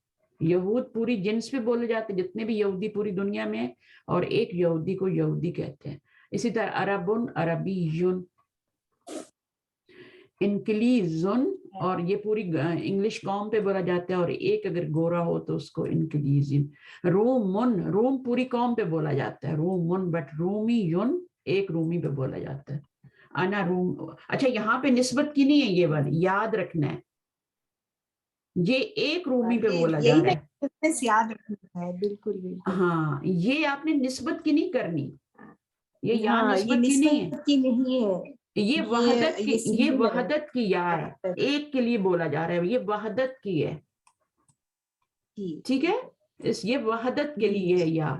یہود پوری جنس پہ بولے جاتے ہیں جتنے بھی یہودی پوری دنیا میں ہیں, اور ایک یہودی کو یہودی کہتے ہیں. اسی طرح عربن عربیون, انکلیزن, اور یہ پوری انگلش قوم پہ بولا جاتا ہے, اور ایک اگر گورا ہو تو اس کو انکلیزن. رومن, روم پوری قوم پہ بولا جاتا ہے رومن, بٹ رومیون ایک رومی پہ بولا جاتا ہے. انا روم. اچھا یہاں پہ نسبت کی نہیں ہے یہ والی, یاد رکھنا ہے یہ ایک رومی پہ بولا جا رہا ہے. یاد رکھنا ہے, بالکل بالکل. ہاں یہ آپ نے نسبت کی نہیں کرنی, یہ یا ہاں یہ نسبت کی نہیں ہے, نسبت کی نہیں ہے, یہ وحدت کی, یہ singular ہے. وحدت کی یا ہے, ایک کے لیے بولا جا رہا ہے, یہ وحدت کی ہے. جی ٹھیک ہے, یہ وحدت کے لیے ہے یا.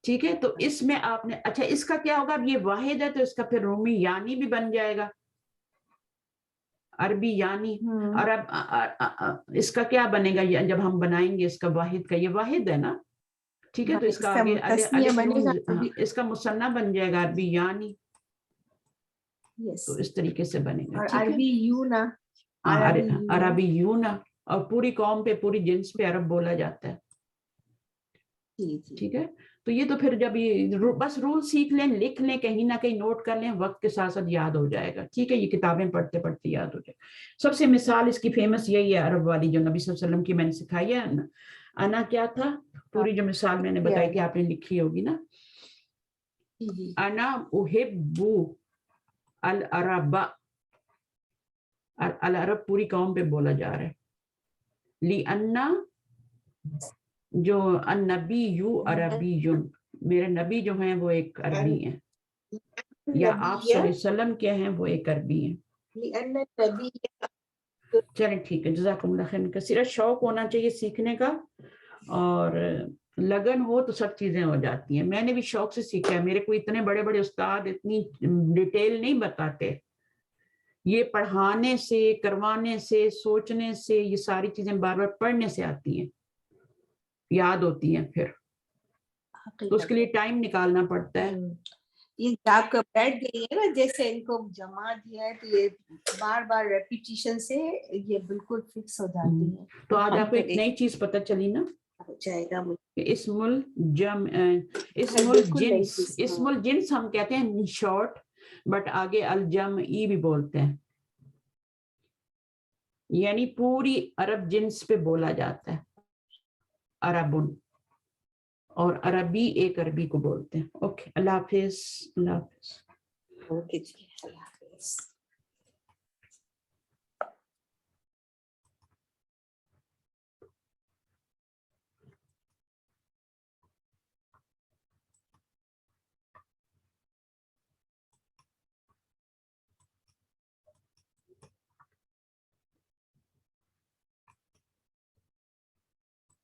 ٹھیک ہے, تو اس میں آپ نے, اچھا اس کا کیا ہوگا, اب یہ واحد ہے تو اس کا پھر رومی یعنی بھی بن جائے گا, عربی یعنی. اور اب اس کا کیا بنے گا جب ہم بنائیں گے اس کا واحد کا, یہ واحد ہے نا. ٹھیک ہے, تو اس کا آگے تسنیہ بنے گا, اس کا مثنیٰ بن جائے گا عربی یعنی. یس. تو اس طریقے سے بنے گا. اور ٹھیک ہے, عربی یونا, عربی یونا, اور پوری قوم پہ پوری جنس پہ عرب بولا جاتا ہے. جی جی. ٹھیک ہے, تو یہ تو پھر جب یہ بس رول سیکھ لیں, لکھ لیں, کہیں نہ کہیں نوٹ کر لیں, وقت کے ساتھ ساتھ یاد ہو جائے گا. ٹھیک ہے, یہ کتابیں پڑھتے پڑھتے یاد ہو جائے. سب سے مثال اس کی فیمس یہی ہے عرب والی جو نبی صلی اللہ علیہ وسلم کی میں نے سکھائی ہے. انا کیا تھا, پوری جو مثال میں نے بتائی تھی آپ نے لکھی ہوگی نا. انا احب العرب, العرب پوری قوم پہ بولا جا رہا ہے. لِأَنَّ جو النبی عربی, میرے نبی جو ہیں وہ ایک عربی ہیں, یا آپ صلی اللہ علیہ وسلم کیا ہیں وہ ایک عربی ہیں. چلیں ٹھیک ہے, جزاکم اللہ خیر کثیرا. شوق ہونا چاہیے سیکھنے کا, اور لگن ہو تو سب چیزیں ہو جاتی ہیں. میں نے بھی شوق سے سیکھا ہے, میرے کو اتنے بڑے بڑے استاد اتنی ڈیٹیل نہیں بتاتے, یہ پڑھانے سے, کروانے سے, سوچنے سے, یہ ساری چیزیں بار بار پڑھنے سے آتی ہیں, یاد ہوتی ہیں پھر. تو اس کے لیے ٹائم نکالنا پڑتا ہے. یہ آپ کا بیٹھ گئی ہے نا, جیسے ان کو جما دیا ہے تو یہ بار بار ریپیٹیشن سے یہ بالکل فکس ہو جاتی ہے. تو آج آپ کو ایک نئی چیز پتہ چلی نا, جائے گا اسم الجنس, اسم الجنس ہم کہتے ہیں شارٹ, بٹ آگے الجمعی بھی بولتے ہیں, یعنی پوری عرب جنس پہ بولا جاتا ہے عربن, اور عربی ایک عربی کو بولتے ہیں. اوکے, اللہ حافظ. اللہ حافظ. اوکے جی, اللہ حافظ.